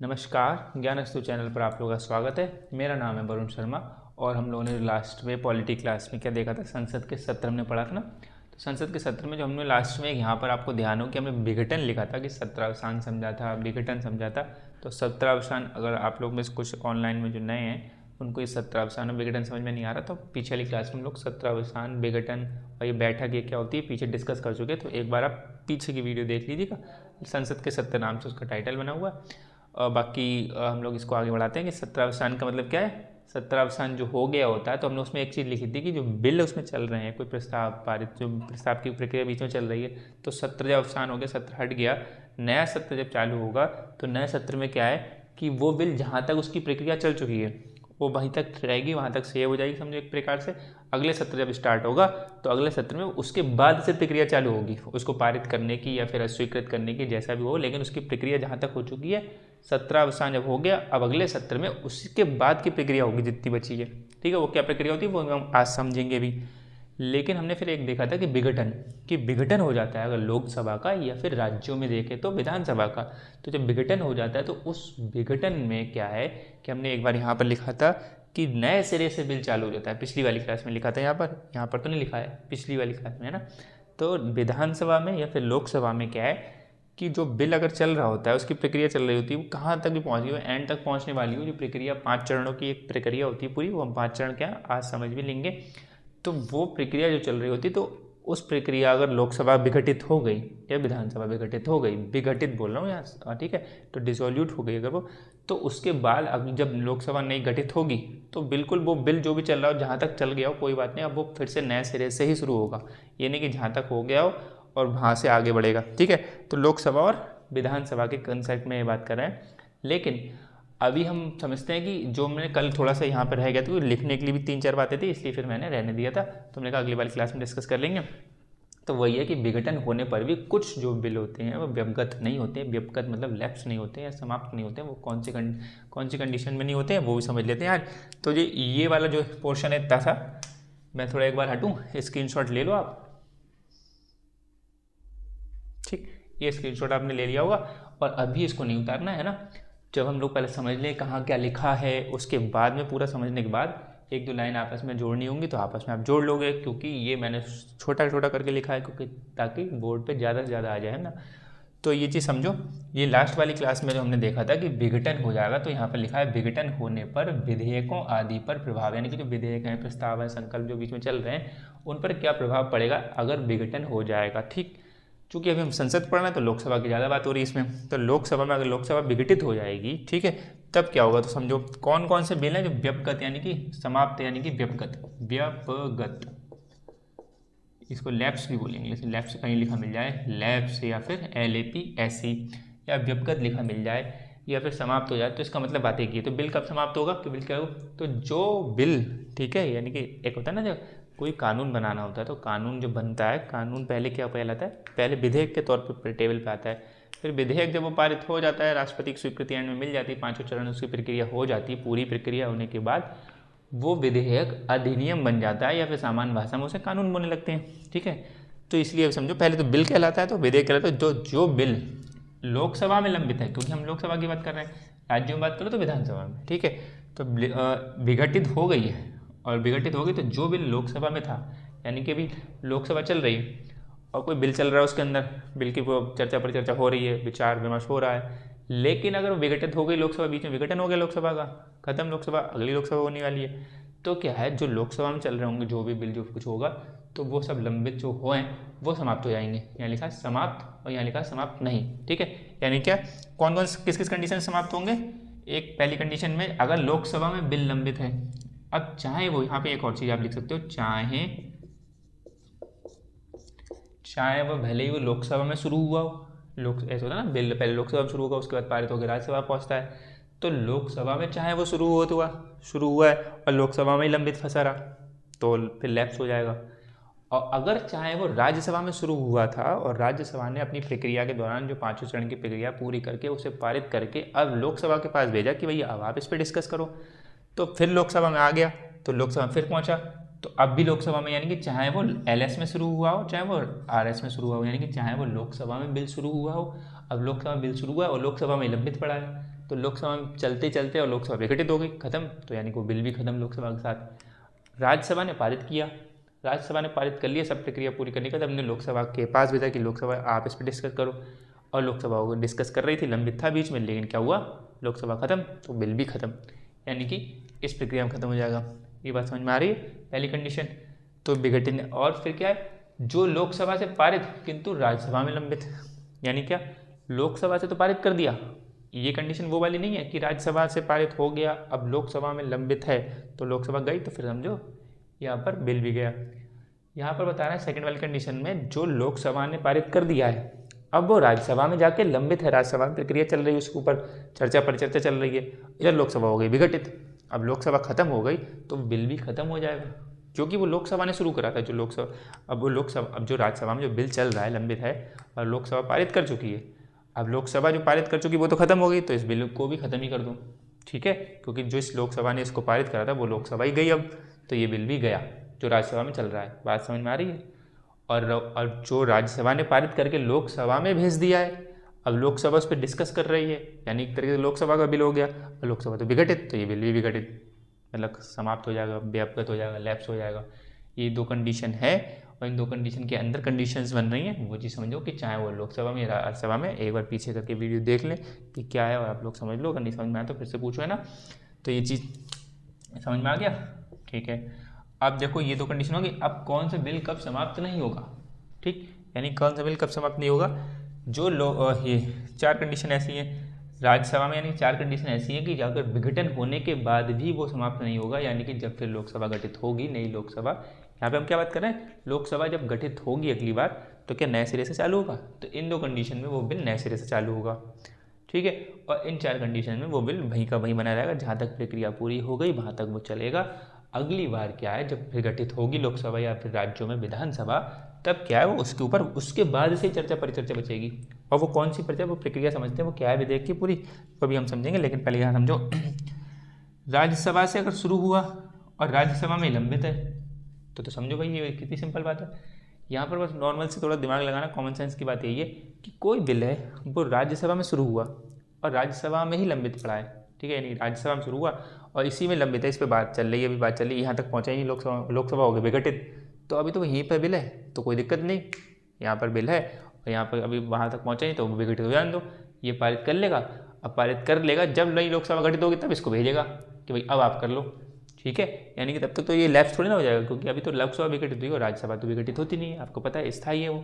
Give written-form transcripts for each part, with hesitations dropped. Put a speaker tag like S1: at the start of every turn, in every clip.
S1: नमस्कार, ज्ञानस्तु चैनल पर आप लोगों का स्वागत है। मेरा नाम है वरुण शर्मा और हम लोगों ने लास्ट में पॉलिटी क्लास में क्या देखा था, संसद के सत्र हमने पढ़ा था ना। तो संसद के सत्र में जो हमने लास्ट में यहाँ पर आपको ध्यान हो कि हमने विघटन लिखा था कि सत्रावसान समझा था, विघटन समझा था। तो सत्रावसान, अगर आप लोग में से कुछ ऑनलाइन में जो नए हैं उनको ये सत्रावसान और विघटन समझ में नहीं आ रहा तो पीछे वाली क्लास में हम लोग सत्रावसान, विघटन और ये बैठक ये क्या होती है पीछे डिस्कस कर चुके। तो एक बार आप पीछे की वीडियो देख लीजिएगा, संसद के सत्र नाम से उसका टाइटल बना हुआ है। बाकी हम लोग इसको आगे बढ़ाते हैं कि सत्रावसान का मतलब क्या है। सत्रावसान जो हो गया होता है तो हमने उसमें एक चीज़ लिखी थी कि जो बिल उसमें चल रहे हैं, कोई प्रस्ताव पारित, जो प्रस्ताव की प्रक्रिया बीच में चल रही है, तो सत्र जब अवसान हो गया, सत्र हट गया, नया सत्र जब चालू होगा तो नए सत्र में क्या है कि वो बिल जहाँ तक उसकी प्रक्रिया चल चुकी है वो वहीं तक रहेगी, वहाँ तक सेव हो जाएगी, समझो एक प्रकार से। अगले सत्र जब स्टार्ट होगा तो अगले सत्र में उसके बाद से प्रक्रिया चालू होगी उसको पारित करने की या फिर अस्वीकृत करने की, जैसा भी हो, लेकिन उसकी प्रक्रिया जहाँ तक हो चुकी है, सत्रावसान जब हो गया, अब अगले सत्र में उसके बाद की प्रक्रिया होगी जितनी बची है। ठीक है, वो क्या प्रक्रिया होती है वो हम आज समझेंगे भी। लेकिन हमने फिर एक देखा था कि विघटन हो जाता है अगर लोकसभा का या फिर राज्यों में देखें तो विधानसभा का। तो जब विघटन हो जाता है तो उस विघटन में क्या है कि हमने एक बार यहाँ पर लिखा था कि नए सिरे से बिल चालू हो जाता है। पिछली वाली क्लास में लिखा था, यहाँ पर तो नहीं लिखा है, पिछली वाली क्लास में है ना। तो विधानसभा में या फिर लोकसभा में क्या है कि जो बिल अगर चल रहा होता है, उसकी प्रक्रिया चल रही होती है, वो कहाँ तक भी पहुँच गई, वो एंड तक पहुँचने वाली हो, जो प्रक्रिया 5 चरणों की एक प्रक्रिया होती है पूरी, वो हम 5 चरण क्या आज समझ भी लेंगे। तो वो प्रक्रिया जो चल रही होती तो उस प्रक्रिया अगर लोकसभा विघटित हो गई या विधानसभा विघटित हो गई, विघटित बोल रहा हूँ यहाँ, ठीक है, तो डिसोल्यूट हो गई अगर वो, तो उसके बाद अब जब लोकसभा नहीं गठित होगी तो बिल्कुल वो बिल जो भी चल रहा हो, जहाँ तक चल गया हो कोई बात नहीं, अब वो फिर से नए सिरे से ही शुरू होगा। ये नहीं कि जहाँ तक हो गया हो और वहाँ से आगे बढ़ेगा। ठीक है, तो लोकसभा और विधानसभा के कंसेप्ट में ये बात कर रहे हैं। लेकिन अभी हम समझते हैं कि जो मैंने कल थोड़ा सा यहाँ पर रह गया था, लिखने के लिए भी 3-4 बातें थी, इसलिए फिर मैंने रहने दिया था। तो मैंने कहा अगली वाली क्लास में डिस्कस कर लेंगे। तो वही है कि विघटन होने पर भी कुछ जो बिल होते हैं वो व्यवगत नहीं होते। व्यवगत मतलब लैप्स नहीं होते या समाप्त नहीं होते, वो कौन सी कंडीशन में नहीं होते हैं वो भी समझ लेते हैं आज। तो ये वाला जो पोर्शन है इतना सा, मैं थोड़ा एक बार हटूँ, स्क्रीनशॉट ले लो आप। ठीक, ये स्क्रीनशॉट आपने ले लिया होगा और अभी इसको नहीं उतारना है ना। जब हम लोग पहले समझ लें कहाँ क्या लिखा है, उसके बाद में पूरा समझने के बाद एक दो लाइन आपस में जोड़नी होंगी तो आपस में आप जोड़ लोगे, क्योंकि ये मैंने छोटा छोटा करके लिखा है क्योंकि ताकि बोर्ड पे ज़्यादा से ज़्यादा आ जाए ना। तो ये चीज़ समझो, ये लास्ट वाली क्लास में जो हमने देखा था कि विघटन हो जाएगा, तो यहाँ पर लिखा है विघटन होने पर विधेयकों आदि पर प्रभाव, यानी कि जो विधेयक हैं, प्रस्ताव हैं, संकल्प जो बीच में चल रहे हैं उन पर क्या प्रभाव पड़ेगा अगर विघटन हो जाएगा। ठीक, चूँकि अभी हम संसद पढ़ रहे हैं तो लोकसभा की ज़्यादा बात हो रही है इसमें। तो लोकसभा में अगर लोकसभा विघटित हो जाएगी, ठीक है, तब क्या होगा तो समझो कौन कौन से बिल हैं जो व्यपगत यानी कि समाप्त यानी कि व्यपगत, इसको लैप्स भी बोलेंगे, जैसे लैप्स कहीं लिखा मिल जाए, लैप्स या फिर LAPS या व्यपगत लिखा मिल जाए या फिर समाप्त हो जाए, तो इसका मतलब बात एक ही है। तो बिल कब समाप्त होगा, तो बिल क्या होगा, तो जो बिल, ठीक है, यानी कि एक होता है ना जब कोई कानून बनाना होता है तो कानून जो बनता है, कानून पहले क्या कहलाता है, पहले विधेयक के तौर पर टेबल पे आता है, फिर विधेयक जब वो पारित हो जाता है, राष्ट्रपति की स्वीकृति एंड में मिल जाती है, 5 चरण उसकी प्रक्रिया हो जाती है, पूरी प्रक्रिया होने के बाद वो विधेयक अधिनियम बन जाता है या फिर सामान्य भाषा में उसे कानून बोलने लगते हैं। ठीक है, तो इसलिए समझो पहले तो बिल कहलाता है, तो विधेयक कहलाता है जो बिल लोकसभा में लंबित है, क्योंकि हम लोकसभा की बात कर रहे हैं, राज्यों में बात करो तो विधानसभा में। ठीक है, तो विघटित हो गई है और विघटित हो गई तो जो बिल लोकसभा में था, यानी कि अभी लोकसभा चल रही है और कोई बिल चल रहा है, उसके अंदर बिल की वो चर्चा परिचर्चा हो रही है, विचार विमर्श हो रहा है, लेकिन अगर विघटित हो गई लोकसभा, बीच में विघटन हो गया लोकसभा का, खत्म लोकसभा, अगली लोकसभा होने वाली है, तो क्या है जो लोकसभा में चल रहे होंगे जो भी बिल जो कुछ होगा तो वो सब लंबित जो हो हैं वो समाप्त हो जाएंगे। यहाँ लिखा है समाप्त और यहाँ लिखा है समाप्त नहीं। ठीक है, यानी क्या, कौन कौन किस किस कंडीशन से समाप्त होंगे, एक पहली कंडीशन में अगर लोकसभा में बिल लंबित है, अब चाहे वो, यहाँ पे एक और चीज़ आप लिख सकते हो, चाहे वो भले ही वो लोकसभा में शुरू हुआ हो, ऐसा होता है ना, बिल पहले लोकसभा में शुरू होगा उसके बाद पारित होकर राज्यसभा पहुंचता है, तो लोकसभा में चाहे वो शुरू हुआ है और लोकसभा में ही लंबित फंसा रहा तो फिर लैप्स हो जाएगा। और अगर चाहे वो राज्यसभा में शुरू हुआ था और राज्यसभा ने अपनी प्रक्रिया के दौरान जो 5 चरण की प्रक्रिया पूरी करके उसे पारित करके अब लोकसभा के पास भेजा कि भैया अब आप इस पर डिस्कस करो, तो फिर लोकसभा में आ गया, तो लोकसभा फिर पहुंचा, तो अब भी लोकसभा में, यानी कि चाहे वो LS में शुरू हुआ हो चाहे वो RS में शुरू हुआ हो, यानी कि चाहे वो लोकसभा में बिल शुरू हुआ हो, अब लोकसभा में बिल शुरू हुआ है और लोकसभा में लंबित पड़ा है, तो लोकसभा में चलते चलते और लोकसभा विघटित हो गई, खत्म, तो यानी कि वो बिल भी खत्म लोकसभा के साथ। राज्यसभा ने पारित किया, राज्यसभा ने पारित कर लिया, सब प्रक्रिया पूरी करने के बाद हमने लोकसभा के पास भेजा कि लोकसभा आप इस पर डिस्कस करो, और लोकसभा वो डिस्कस कर रही थी, लंबित था बीच में, लेकिन क्या हुआ, लोकसभा खत्म तो बिल भी खत्म, यानी कि इस प्रक्रिया में खत्म हो जाएगा। ये बात समझ में आ रही है, पहली कंडीशन। तो विघटन, और फिर क्या है, जो लोकसभा से पारित किंतु राज्यसभा में लंबित, यानी क्या, लोकसभा से तो पारित कर दिया, ये कंडीशन वो वाली नहीं है कि राज्यसभा से पारित हो गया अब लोकसभा में लंबित है, तो लोकसभा गई तो फिर समझो यहाँ पर बिल भी गया। यहाँ पर बता रहा है सेकंड वाली कंडीशन में जो लोकसभा ने पारित कर दिया है अब वो राज्यसभा में जाके लंबित है, राज्यसभा में प्रक्रिया चल रही है, उसके ऊपर चर्चा परिचर्चा चल रही है, इधर लोकसभा हो गई विघटित। अब लोकसभा खत्म हो गई तो बिल भी खत्म हो जाएगा, क्योंकि वो लोकसभा ने शुरू करा था, जो लोकसभा, अब जो राज्यसभा में जो बिल चल रहा है लंबित है और लोकसभा पारित कर चुकी है, अब लोकसभा जो पारित कर चुकी वो तो खत्म हो गई, तो इस बिल को भी खत्म ही कर दूँ, ठीक है, क्योंकि जो इस लोकसभा ने इसको पारित करा था वो लोकसभा ही गई अब, तो ये बिल भी गया जो राज्यसभा में चल रहा है। बात समझ में आ रही है। और जो राज्यसभा ने पारित करके लोकसभा में भेज दिया है, अब लोकसभा उस पर डिस्कस कर रही है, यानी एक तरीके से लोकसभा का बिल हो गया, और लोकसभा तो विघटित, तो ये बिल भी विघटित, मतलब समाप्त हो जाएगा, व्यापगत हो जाएगा, लैप्स हो जाएगा। ये दो कंडीशन है, और इन दो कंडीशन के अंदर कंडीशंस बन रही हैं, वो चीज़ समझो कि चाहे वो लोकसभा में या राज्यसभा में, एक बार पीछे करके वीडियो देख लें कि क्या है, और आप लोग समझ लो, अगर नहीं समझ में आया तो फिर से पूछो, है ना। तो ये चीज़ समझ में आ गया, ठीक है। अब देखो ये दो कंडीशन होगी, अब कौन सा बिल कब समाप्त नहीं होगा, ठीक, यानी कौन सा बिल कब समाप्त नहीं होगा, जो ये 4 कंडीशन ऐसी हैं राज्यसभा में, यानी 4 कंडीशन ऐसी हैं कि अगर विघटन होने के बाद भी वो समाप्त नहीं होगा, यानी कि जब फिर लोकसभा गठित होगी, नई लोकसभा, यहाँ पे हम क्या बात कर रहे हैं, लोकसभा जब गठित होगी अगली बार तो क्या नए सिरे से चालू होगा, तो इन दो कंडीशन में वो बिल नए सिरे से चालू होगा, ठीक है। और इन 4 कंडीशन में वो बिल वहीं का वहीं बना रहेगा, जहाँ तक प्रक्रिया पूरी हो गई वहाँ तक वो चलेगा। अगली बार क्या है, जब फिर गठित होगी लोकसभा या फिर राज्यों में विधानसभा, तब क्या है वो उसके ऊपर उसके बाद से चर्चा परिचर्चा बचेगी, और वो कौन सी परिचर्चा, वो प्रक्रिया समझते हैं वो क्या है विधेयक की पूरी, वो भी हम समझेंगे, लेकिन पहले यहाँ समझो राज्यसभा से अगर शुरू हुआ और राज्यसभा में लंबित है तो समझो भाई ये कितनी सिंपल बात है। यहाँ पर बस नॉर्मल से थोड़ा दिमाग लगाना, कॉमन सेंस की बात यही है कि कोई बिल है वो राज्यसभा में शुरू हुआ और राज्यसभा में ही लंबित पड़ा है, ठीक है, यानी राज्यसभा में शुरू हुआ और इसी में लंबित है, इस पर बात चल रही है, अभी बात चल रही है, यहाँ तक पहुँचा ही नहीं, लोकसभा हो गई विघटित, तो अभी तो यहीं पर बिल है तो कोई दिक्कत नहीं, यहाँ पर बिल है और यहाँ पर अभी वहाँ तक पहुँचा नहीं तो विघटित हो जाने दो, ये पारित कर लेगा। अब पारित कर लेगा, जब नई लोकसभा गठित होगी तब इसको भेजेगा कि भाई अब आप कर लो, ठीक है, यानी कि तब तक तो ये लैप्स थोड़ी ना हो जाएगा, क्योंकि अभी तो लोकसभा विघटित हुई और राज्यसभा तो विघटित होती नहीं है, आपको पता है स्थायी है वो,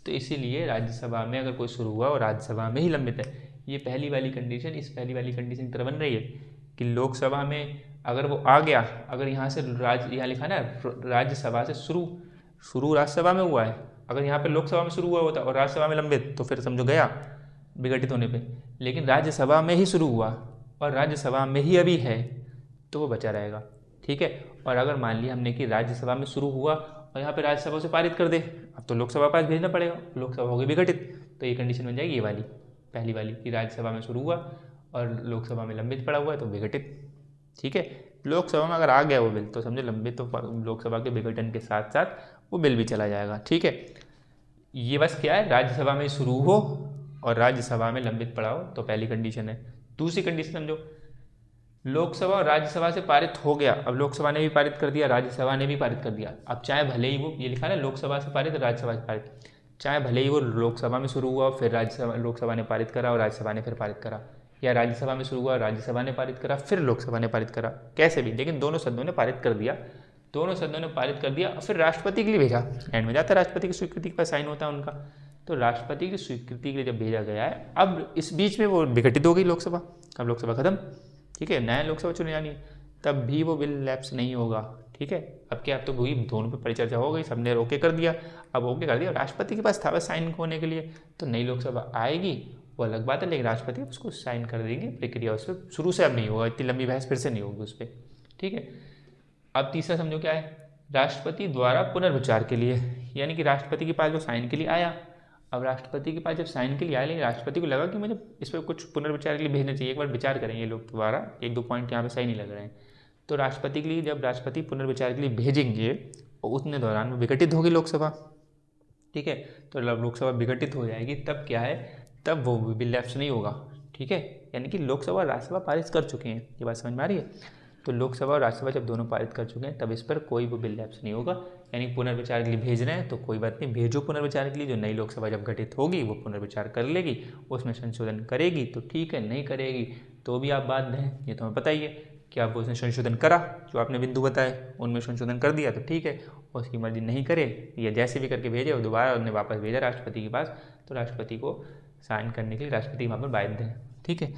S1: तो इसीलिए राज्यसभा में अगर कोई शुरू हुआ और राज्यसभा में ही लंबित है, ये पहली वाली कंडीशन, इस पहली वाली कंडीशन की तरह बन रही है कि लोकसभा में अगर वो आ गया, अगर यहाँ से यहाँ लिखा ना राज्यसभा से शुरू राज्यसभा में हुआ है, अगर यहाँ पे लोकसभा में शुरू हुआ होता और राज्यसभा में लंबित तो फिर समझो गया विघटित होने पे, लेकिन राज्यसभा में ही शुरू हुआ और राज्यसभा में ही अभी है तो वो बचा रहेगा, ठीक है। और अगर मान लिया हमने कि राज्यसभा में शुरू हुआ और यहाँ पे राज्यसभा से पारित कर दे, अब तो लोकसभा पास भेजना पड़ेगा, लोकसभा हो गई विघटित, तो ये कंडीशन बन जाएगी ये वाली पहली वाली कि राज्यसभा में शुरू हुआ और लोकसभा में लंबित पड़ा हुआ है तो विघटित, ठीक है। लोकसभा में अगर आ गया वो बिल तो समझो लंबित, तो लोकसभा के विघटन के साथ साथ वो बिल भी चला जाएगा, ठीक है। ये बस क्या है, राज्यसभा में शुरू हो और राज्यसभा में लंबित पड़ा हो तो पहली कंडीशन है। दूसरी कंडीशन समझो, लोकसभा और राज्यसभा से पारित हो गया, अब लोकसभा ने भी पारित कर दिया, राज्यसभा ने भी पारित कर दिया, अब चाहे भले ही वो ये लिखा है लोकसभा से पारित राज्यसभा से पारित, चाहे भले ही वो लोकसभा में शुरू हुआ फिर लोकसभा ने पारित करा और राज्यसभा ने फिर पारित करा, या राज्यसभा में शुरू हुआ राज्यसभा ने पारित करा फिर लोकसभा ने पारित करा, कैसे भी, लेकिन दोनों सदनों ने पारित कर दिया, दोनों सदनों ने पारित कर दिया, फिर राष्ट्रपति के लिए भेजा, एंड में जाता है राष्ट्रपति की स्वीकृति के पास साइन होता है उनका, तो राष्ट्रपति की स्वीकृति के लिए जब भेजा गया है, अब इस बीच में वो विघटित हो गई लोकसभा, अब लोकसभा खत्म, ठीक है, नया लोकसभा चुने जानी है, तब भी वो बिल लैप्स नहीं होगा, ठीक है। अब क्या, अब तो वही दोनों पे परिचर्चा हो गई, सबने ओके कर दिया, अब ओके कर दिया, राष्ट्रपति के पास था बस साइन होने के लिए, तो नई लोकसभा आएगी वो अलग बात है, लेकिन राष्ट्रपति उसको साइन कर देंगे, प्रक्रिया उस पर शुरू से अब नहीं होगा, इतनी लंबी बहस फिर से नहीं होगी उस पर, ठीक है। अब तीसरा समझो क्या है, राष्ट्रपति द्वारा पुनर्विचार के लिए, यानी कि राष्ट्रपति के पास जो साइन के लिए आया, अब राष्ट्रपति के पास जब साइन के लिए आया, लेकिन राष्ट्रपति को लगा कि मुझे इस पर कुछ पुनर्विचार के लिए भेजना चाहिए, एक बार विचार करेंगे लोग दोबारा, एक दो पॉइंट यहाँ पे सही नहीं लग रहे हैं, तो राष्ट्रपति के लिए जब राष्ट्रपति पुनर्विचार के लिए भेजेंगे और उतने दौरान विघटित होगी लोकसभा, ठीक है, तो लोकसभा विघटित हो जाएगी, तब क्या है, तब वो बिल लैप्स नहीं होगा, ठीक है, यानी कि लोकसभा और राज्यसभा पारित कर चुके हैं। ये बात समझ में आ रही है। तो लोकसभा और राज्यसभा जब दोनों पारित कर चुके हैं तब इस पर कोई भी बिल लैप्स नहीं होगा, यानी पुनर्विचार के लिए भेज रहे हैं तो कोई बात नहीं, भेजो पुनर्विचार के लिए। जो नई लोकसभा जब गठित होगी वो पुनर्विचार कर लेगी, उसमें संशोधन करेगी तो ठीक है, नहीं करेगी तो भी आप बात दें, ये तो हमें पता ही है कि आप उसने संशोधन करा, जो आपने बिंदु बताए उनमें संशोधन कर दिया तो ठीक है, और उसकी मर्जी नहीं करे या जैसे भी करके भेजे, वो दोबारा उन्हें वापस भेजा राष्ट्रपति के पास, तो राष्ट्रपति को साइन करने के लिए राष्ट्रपति वहाँ पर बाध्य है। ठीक है,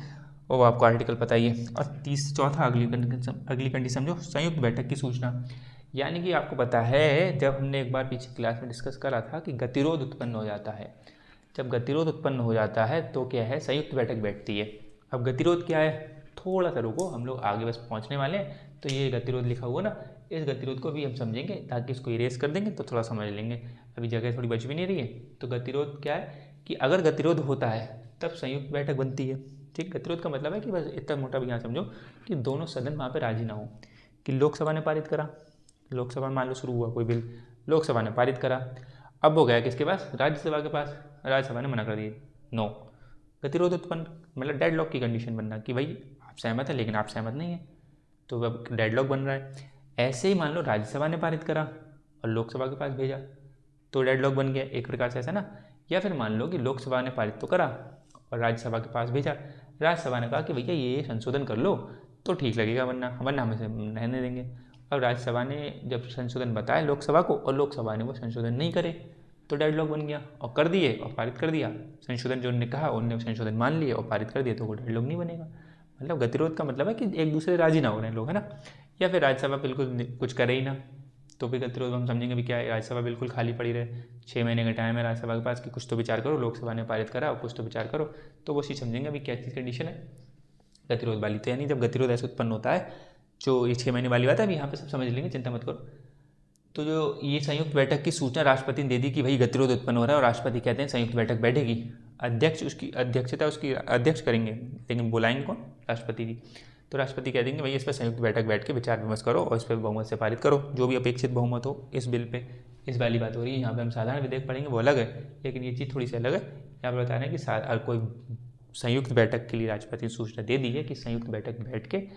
S1: और वो आपको आर्टिकल पता ही है। और चौथा अगली कंडीशन जो संयुक्त बैठक की सूचना, यानी कि आपको पता है जब हमने एक बार पीछे क्लास में डिस्कस करा था कि गतिरोध उत्पन्न हो जाता है। जब गतिरोध उत्पन्न हो जाता है तो क्या है, संयुक्त बैठक बैठती है। अब गतिरोध क्या है, थोड़ा सा रुको, हम लोग आगे बस पहुंचने वाले हैं। तो ये गतिरोध लिखा हुआ ना, इस गतिरोध को भी हम समझेंगे, ताकि इसको इरेज कर देंगे तो थोड़ा समझ लेंगे, अभी जगह थोड़ी बच भी नहीं रही है। तो गतिरोध क्या है कि अगर गतिरोध होता है तब संयुक्त बैठक बनती है। ठीक, गतिरोध का मतलब है कि बस इतना मोटा भी यहाँ समझो कि दोनों सदन वहाँ पे राजी ना हो। कि लोकसभा ने पारित करा, लोकसभा में मान लो शुरू हुआ कोई बिल, लोकसभा ने पारित करा, अब हो गया किसके पास, राज्यसभा के पास, राज्यसभा ने मना कर दिया, नो, गतिरोध उत्पन्न, मतलब डेडलॉक की कंडीशन बनना कि भाई आप सहमत हैं लेकिन आप सहमत नहीं हैं, तो अब डेडलॉक बन रहा है। ऐसे ही मान लो राज्यसभा ने पारित करा और लोकसभा के पास भेजा तो डेडलॉक बन गया, एक प्रकार से ऐसा ना। या फिर मान लो कि लोकसभा ने पारित तो करा और राज्यसभा के पास भेजा, राज्यसभा ने कहा कि भैया ये संशोधन कर लो तो ठीक लगेगा, वरना हम इसे रहने देंगे। और राज्यसभा ने जब संशोधन बताया लोकसभा को और लोकसभा ने वो संशोधन नहीं करे तो डेडलॉक बन गया, और कर दिए और पारित कर दिया। संशोधन जो उन्होंने कहा उन्होंने संशोधन मान लिए और पारित कर दिए तो वो डेडलॉक नहीं बनेगा। मतलब गतिरोध का मतलब है कि एक दूसरे राजी ना हो रहे हैं लोग, है ना। या फिर राज्यसभा बिल्कुल कुछ करे ही ना तो भी गतिरोध हम समझेंगे भी क्या है, राज्यसभा बिल्कुल खाली पड़ी रहे, 6 महीने का टाइम है राज्यसभा के पास कि कुछ तो विचार करो, लोकसभा ने पारित करा और कुछ तो विचार करो, तो वो चीज़ समझेंगे अभी क्या चीज़ कंडीशन है गतिरोध वाली। तो यानी जब गतिरोध ऐसे उत्पन्न होता है, जो ये 6 महीने वाली बात है, अभी यहाँ पे सब समझ लेंगे, चिंता मत करो। तो जो ये संयुक्त बैठक की सूचना राष्ट्रपति ने दे दी कि भाई गतिरोध उत्पन्न हो रहा है, और राष्ट्रपति कहते हैं संयुक्त बैठक बैठेगी, अध्यक्ष उसकी अध्यक्षता उसकी अध्यक्ष करेंगे, लेकिन बुलाएंगे कौन, राष्ट्रपति जी। तो राष्ट्रपति कह देंगे भाई इस पर संयुक्त बैठक बैठ के विचार विमर्श करो और इस पर बहुमत से पारित करो, जो भी अपेक्षित बहुमत हो इस बिल पे। इस वाली बात हो रही है, यहाँ पे हम साधारण विधेयक पढ़ेंगे वो अलग है, लेकिन ये चीज़ थोड़ी सी अलग है। यहाँ पर बता रहे हैं कि कोई संयुक्त बैठक के लिए राष्ट्रपति ने सूचना दे दी है कि संयुक्त बैठक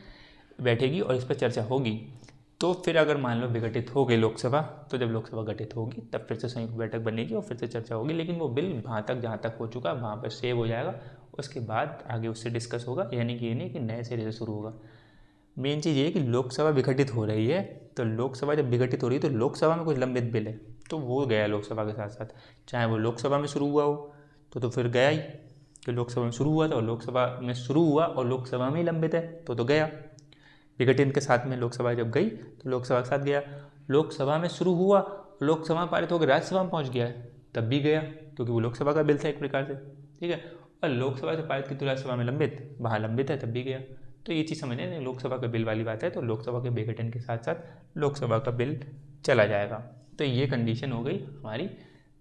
S1: बैठेगी और इस पर चर्चा होगी। तो फिर अगर मान लो विघटित हो गई लोकसभा, तो जब लोकसभा गठित होगी तब फिर से संयुक्त बैठक बनेगी और फिर से चर्चा होगी, लेकिन वो बिल जहाँ तक हो चुका वहाँ पर सेव हो जाएगा, उसके बाद आगे उससे डिस्कस होगा, यानी कि ये नहीं कि नए सिरे से शुरू होगा। मेन चीज़ ये है कि लोकसभा विघटित हो रही है, तो लोकसभा जब विघटित हो रही है तो लोकसभा में कुछ लंबित बिल है तो वो गया लोकसभा के साथ साथ, चाहे वो लोकसभा में शुरू हुआ हो तो फिर गया ही, कि लोकसभा में शुरू हुआ था और लोकसभा में शुरू हुआ और लोकसभा में ही लंबित है तो गया। विघटन के साथ में लोकसभा जब गई तो लोकसभा के साथ गया, लोकसभा में शुरू हुआ, लोकसभा पारित होकर राज्यसभा में पहुंच गया है तब भी गया, क्योंकि वो लोकसभा का बिल था एक प्रकार से, ठीक है। और लोकसभा से पारित की तो राज्यसभा में लंबित, वहाँ लंबित है तब भी गया। तो ये चीज़ समझने नहीं, लोकसभा का बिल वाली बात है, तो लोकसभा के विघटन के साथ साथ लोकसभा का बिल चला जाएगा। तो ये कंडीशन हो गई हमारी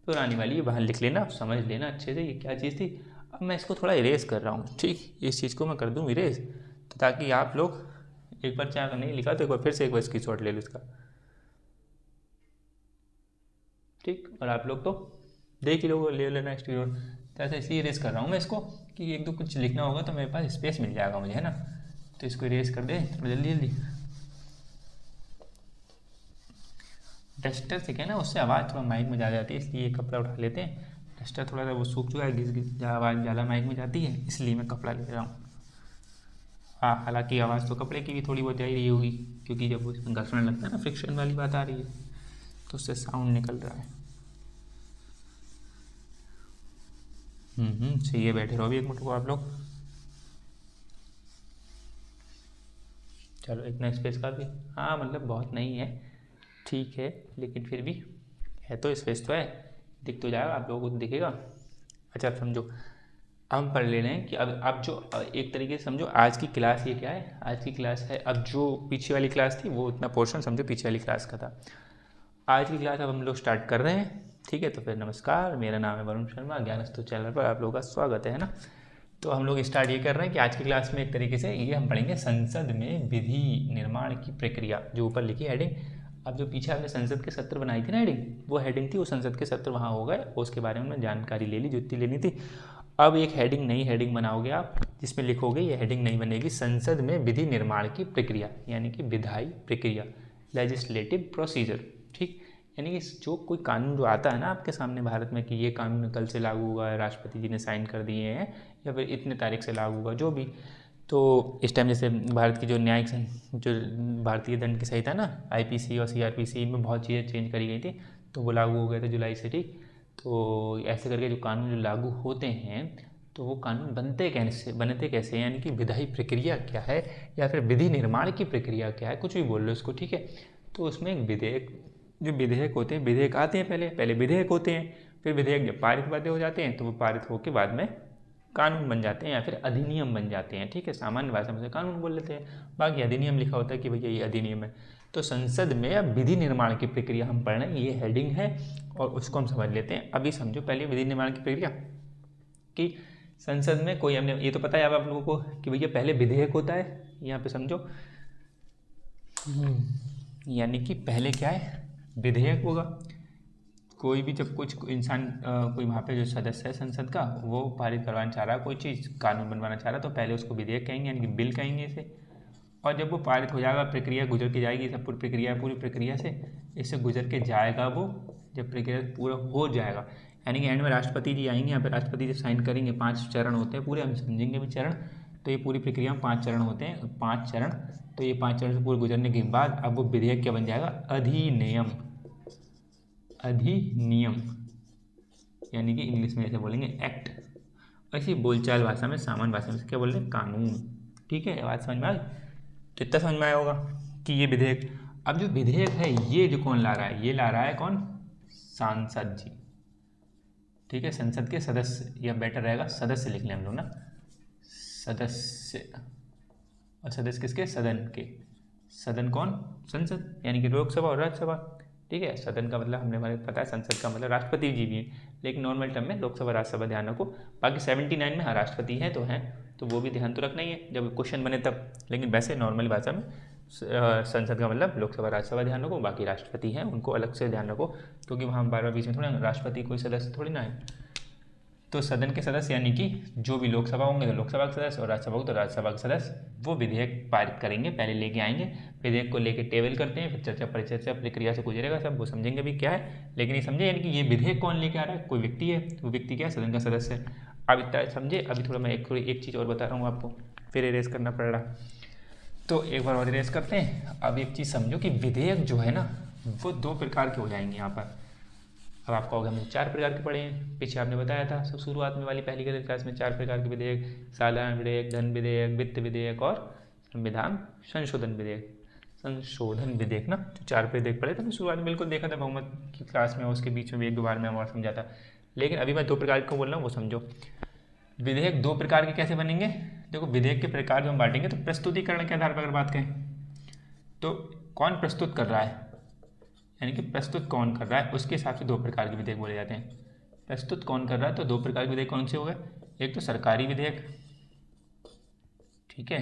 S1: पुरानी वाली, ये बाहर लिख लेना, समझ लेना अच्छे से ये क्या चीज़ थी। अब मैं इसको थोड़ा इरेज कर रहा हूँ, ठीक, इस चीज़ को मैं कर दूँ इरेज, तो ताकि आप लोग एक बार चाहे नहीं लिखा तो एक बार फिर से एक बार स्क्रीन शॉट ले लो इसका, ठीक। और आप लोग तो देख ही लो, ले लेना स्क्रीन शॉट। तो ऐसा इसलिए इरेज कर रहा हूँ मैं इसको कि एक दो कुछ लिखना होगा तो मेरे पास स्पेस मिल जाएगा मुझे, है ना। तो इसको इरेज कर दे थोड़ा जल्दी जल्दी। डस्टर से क्या है ना, उससे आवाज़ थोड़ा माइक में जा जाती है, इसलिए कपड़ा उठा लेते हैं। डस्टर थोड़ा सा वो सूख चुका है, घिस घिस आवाज़ ज़्यादा माइक में जाती है, इसलिए मैं कपड़ा ले रहा हूँ। हाँ, हालांकि आवाज़ तो कपड़े की भी थोड़ी बहुत जा ही रही होगी, क्योंकि जब वो घर्षण लगता है ना, फ्रिक्शन वाली बात आ रही है तो उससे साउंड निकल रहा है। सही है, बैठे रहो भी एक मिनट को आप लोग। चलो इतना स्पेस काफ़ी, हाँ मतलब बहुत नहीं है, ठीक है, लेकिन फिर भी है तो स्पेस तो है, दिख तो जाएगा, आप लोगों को दिखेगा। अच्छा समझो, हम पढ़ ले रहे हैं कि अब जो एक तरीके से समझो आज की क्लास ये क्या है, आज की क्लास है, अब जो पीछे वाली क्लास थी वो उतना पोर्शन समझो पीछे वाली क्लास का था। आज की क्लास अब हम लोग स्टार्ट कर रहे हैं, ठीक है। तो फिर नमस्कार, मेरा नाम है वरुण शर्मा, ज्ञानस्तु चैनल पर आप लोगों का स्वागत है ना। तो हम लोग स्टार्ट ये कर रहे हैं कि आज की क्लास में एक तरीके से ये हम पढ़ेंगे संसद में विधि निर्माण की प्रक्रिया, जो ऊपर लिखी हेडिंग। अब जो पीछे आपने संसद के सत्र बनाई थी ना हेडिंग, वो हेडिंग थी, वो संसद के सत्र वहाँ हो गए, उसके बारे में जानकारी ले ली जो इतनी लेनी थी। अब एक हेडिंग, नई हेडिंग बनाओगे आप, जिसमें लिखोगे, ये हेडिंग नहीं बनेगी, संसद में विधि निर्माण की प्रक्रिया, यानी कि विधायी प्रक्रिया, लेजिस्लेटिव प्रोसीजर। ठीक, यानी कि जो कोई कानून जो आता है ना आपके सामने भारत में कि ये कानून कल से लागू हुआ है, राष्ट्रपति जी ने साइन कर दिए हैं, या फिर इतने तारीख से लागू हुआ, जो भी, तो इस टाइम जैसे भारत की जो न्यायिक जो भारतीय दंड की संहिता ना, आईपीसी और सीआरपीसी में बहुत चीज़ें चेंज करी गई थी, तो वो लागू हो गए थे जुलाई से। ठीक, तो ऐसे करके जो कानून जो लागू होते हैं, तो वो कानून बनते कैसे, यानी कि विधायी प्रक्रिया क्या है, या फिर विधि निर्माण की प्रक्रिया क्या है, कुछ भी बोल लो इसको। ठीक है, तो उसमें एक विधेयक, जो विधेयक होते हैं, विधेयक आते हैं, पहले विधेयक होते हैं, फिर विधेयक जब पारित हो जाते हैं, तो वो पारित होकर बाद में कानून बन जाते हैं या फिर अधिनियम बन जाते हैं। ठीक है, सामान्य भाषा में से कानून बोल लेते हैं, बाकी अधिनियम लिखा होता है कि भैया ये अधिनियम है। तो संसद में अब विधि निर्माण की प्रक्रिया हम पढ़ रहे हैं, ये हेडिंग है और उसको हम समझ लेते हैं। अभी समझो पहले विधि निर्माण की प्रक्रिया कि संसद में कोई, हमने ये तो पता है अब आप लोगों को कि भैया पहले विधेयक होता है, यहाँ पे समझो, यानी कि पहले क्या है, विधेयक होगा। कोई भी जब कुछ इंसान कोई वहाँ पे जो सदस्य है संसद का, वो पारित करवाना चाह रहा है, कोई चीज़ कानून बनवाना चाह रहा है, तो पहले उसको विधेयक कहेंगे, यानी कि बिल कहेंगे इसे। और जब वो पारित हो जाएगा, प्रक्रिया गुजर के जाएगी, सब पूरी प्रक्रिया से इससे गुजर के जाएगा वो, जब प्रक्रिया पूरा हो जाएगा, यानी कि एंड में राष्ट्रपति जी आएंगे, यहाँ पर राष्ट्रपति जी साइन करेंगे। 5 चरण होते हैं पूरे, हम समझेंगे भी चरण। तो ये पूरी प्रक्रिया में 5 चरण होते हैं, 5 चरण। तो ये 5 चरण से पूरे गुजरने के बाद अब वो विधेयक क्या बन जाएगा, अधिनियम, अधिनियम, यानी कि इंग्लिश में ऐसे बोलेंगे एक्ट, ऐसी बोलचाल भाषा में, सामान्य भाषा में क्या बोल रहे हैं, कानून। ठीक है, बात समझ में आ गई? तो इतना समझ में आया होगा कि ये विधेयक, अब जो विधेयक है ये जो कौन ला रहा है, ये ला रहा है कौन, सांसद जी। ठीक है, संसद के सदस्य, या बेटर रहेगा सदस्य लिख लें हम लोग ना, सदस्य। और सदस्य किसके, सदन के। सदन कौन, संसद, यानी कि लोकसभा और राज्यसभा। ठीक है, सदन का मतलब हमें पता है, संसद का मतलब राष्ट्रपति जी भी हैं, लेकिन नॉर्मल टर्म में लोकसभा राज्यसभा ध्यान रखो। बाकी 79 में हाँ राष्ट्रपति हैं, तो वो भी ध्यान तो रखना ही है जब क्वेश्चन बने तब, लेकिन वैसे नॉर्मल भाषा में संसद का मतलब लोकसभा राज्यसभा ध्यान रखो, बाकी राष्ट्रपति हैं उनको अलग से ध्यान रखो, क्योंकि वहाँ बार बार बीच में थोड़ा राष्ट्रपति कोई सदस्य थोड़ी ना है। तो सदन के सदस्य, यानी कि जो भी लोकसभा होंगे तो लोकसभा के सदस्य, और राज्यसभा हो तो राज्यसभा के सदस्य, वो विधेयक पारित करेंगे, पहले लेके आएंगे, विधेयक को लेके टेबल करते हैं, फिर चर्चा परिचर्चा प्रक्रिया से गुजरेगा सब, वो समझेंगे भी क्या है। लेकिन ये समझे, यानी कि ये विधेयक कौन लेके आ रहा है, कोई व्यक्ति है, वो व्यक्ति क्या है, सदन का सदस्य है। अब इतना समझे, अभी थोड़ा मैं एक चीज़ और बता रहा हूँ आपको, फिर इरेज करना पड़ रहा, तो एक बार और इरेज करते हैं। अब एक चीज़ समझो कि विधेयक जो है ना, वो 2 प्रकार के हो जाएंगे यहाँ पर। अब आपका होगा, हमने 4 प्रकार के पढ़े हैं, पीछे आपने बताया था सब शुरुआत में वाली पहली क्लास में, 4 प्रकार के विधेयक, साधारण विधेयक, धन विधेयक, वित्त विधेयक और संविधान संशोधन विधेयक। संशोधन विधेयक ना, जो 4 विधेयक पढ़े थे मैं शुरुआत में, बिल्कुल देखा था बहुमत की क्लास में, उसके बीच में भी 1-2 बार मैं और समझा था। लेकिन अभी मैं 2 प्रकार को बोल रहा हूँ, वो समझो। विधेयक 2 प्रकार के कैसे बनेंगे, देखो विधेयक के प्रकार जो हम बांटेंगे, तो प्रस्तुतिकरण के आधार पर अगर बात करें, तो कौन प्रस्तुत कर रहा है, यानी कि प्रस्तुत कौन कर रहा है, उसके हिसाब से 2 प्रकार के विधेयक बोले जाते हैं। प्रस्तुत कौन कर रहा है, तो 2 प्रकार के विधेयक कौन से हो गए, एक तो सरकारी विधेयक, ठीक है,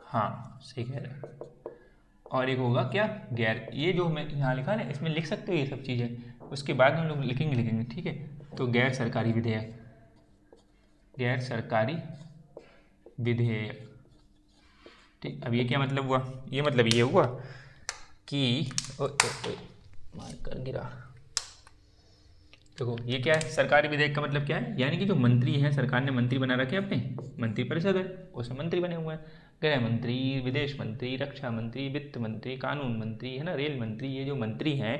S1: हाँ सही कह रहे हैं, और एक होगा क्या, गैर, ये जो मैं यहाँ लिखा है ना, इसमें लिख सकते हो ये सब चीज़ें, उसके बाद हम लोग लिखेंगे, ठीक है। तो गैर सरकारी विधेयक, गैर सरकारी विधेयक, ठीक। अब ये क्या मतलब हुआ, ये मतलब ये हुआ कि मार कर गिरा, देखो ये क्या है, सरकारी विधेयक का मतलब क्या है, यानी कि जो मंत्री हैं, सरकार ने मंत्री बना रखे अपने, मंत्री परिषद है, उसमें मंत्री बने हुए हैं, गृह मंत्री, विदेश मंत्री, रक्षा मंत्री, वित्त मंत्री, कानून मंत्री, है ना, रेल मंत्री, ये जो मंत्री हैं,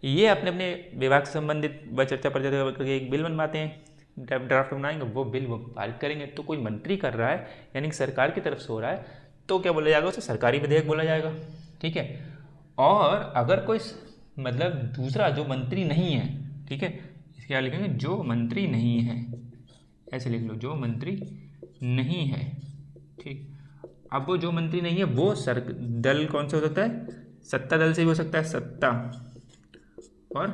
S1: ये अपने अपने विभाग से संबंधित चर्चा परिचर्चा करके एक बिल बनवाते हैं, ड्राफ्ट बनाएंगे, वो बिल वो पारित करेंगे। तो कोई मंत्री कर रहा है, यानी कि सरकार की तरफ से हो रहा है, तो क्या बोला जाएगा, उसे सरकारी विधेयक बोला जाएगा, ठीक है। और अगर कोई मतलब दूसरा जो मंत्री नहीं है, ठीक है, इसके क्या लिखेंगे, जो मंत्री नहीं है, ऐसे लिख लो, जो मंत्री नहीं है, ठीक। अब वो जो मंत्री नहीं है, वो दल कौन सा हो सकता है, सत्ता दल से भी हो सकता है, सत्ता, और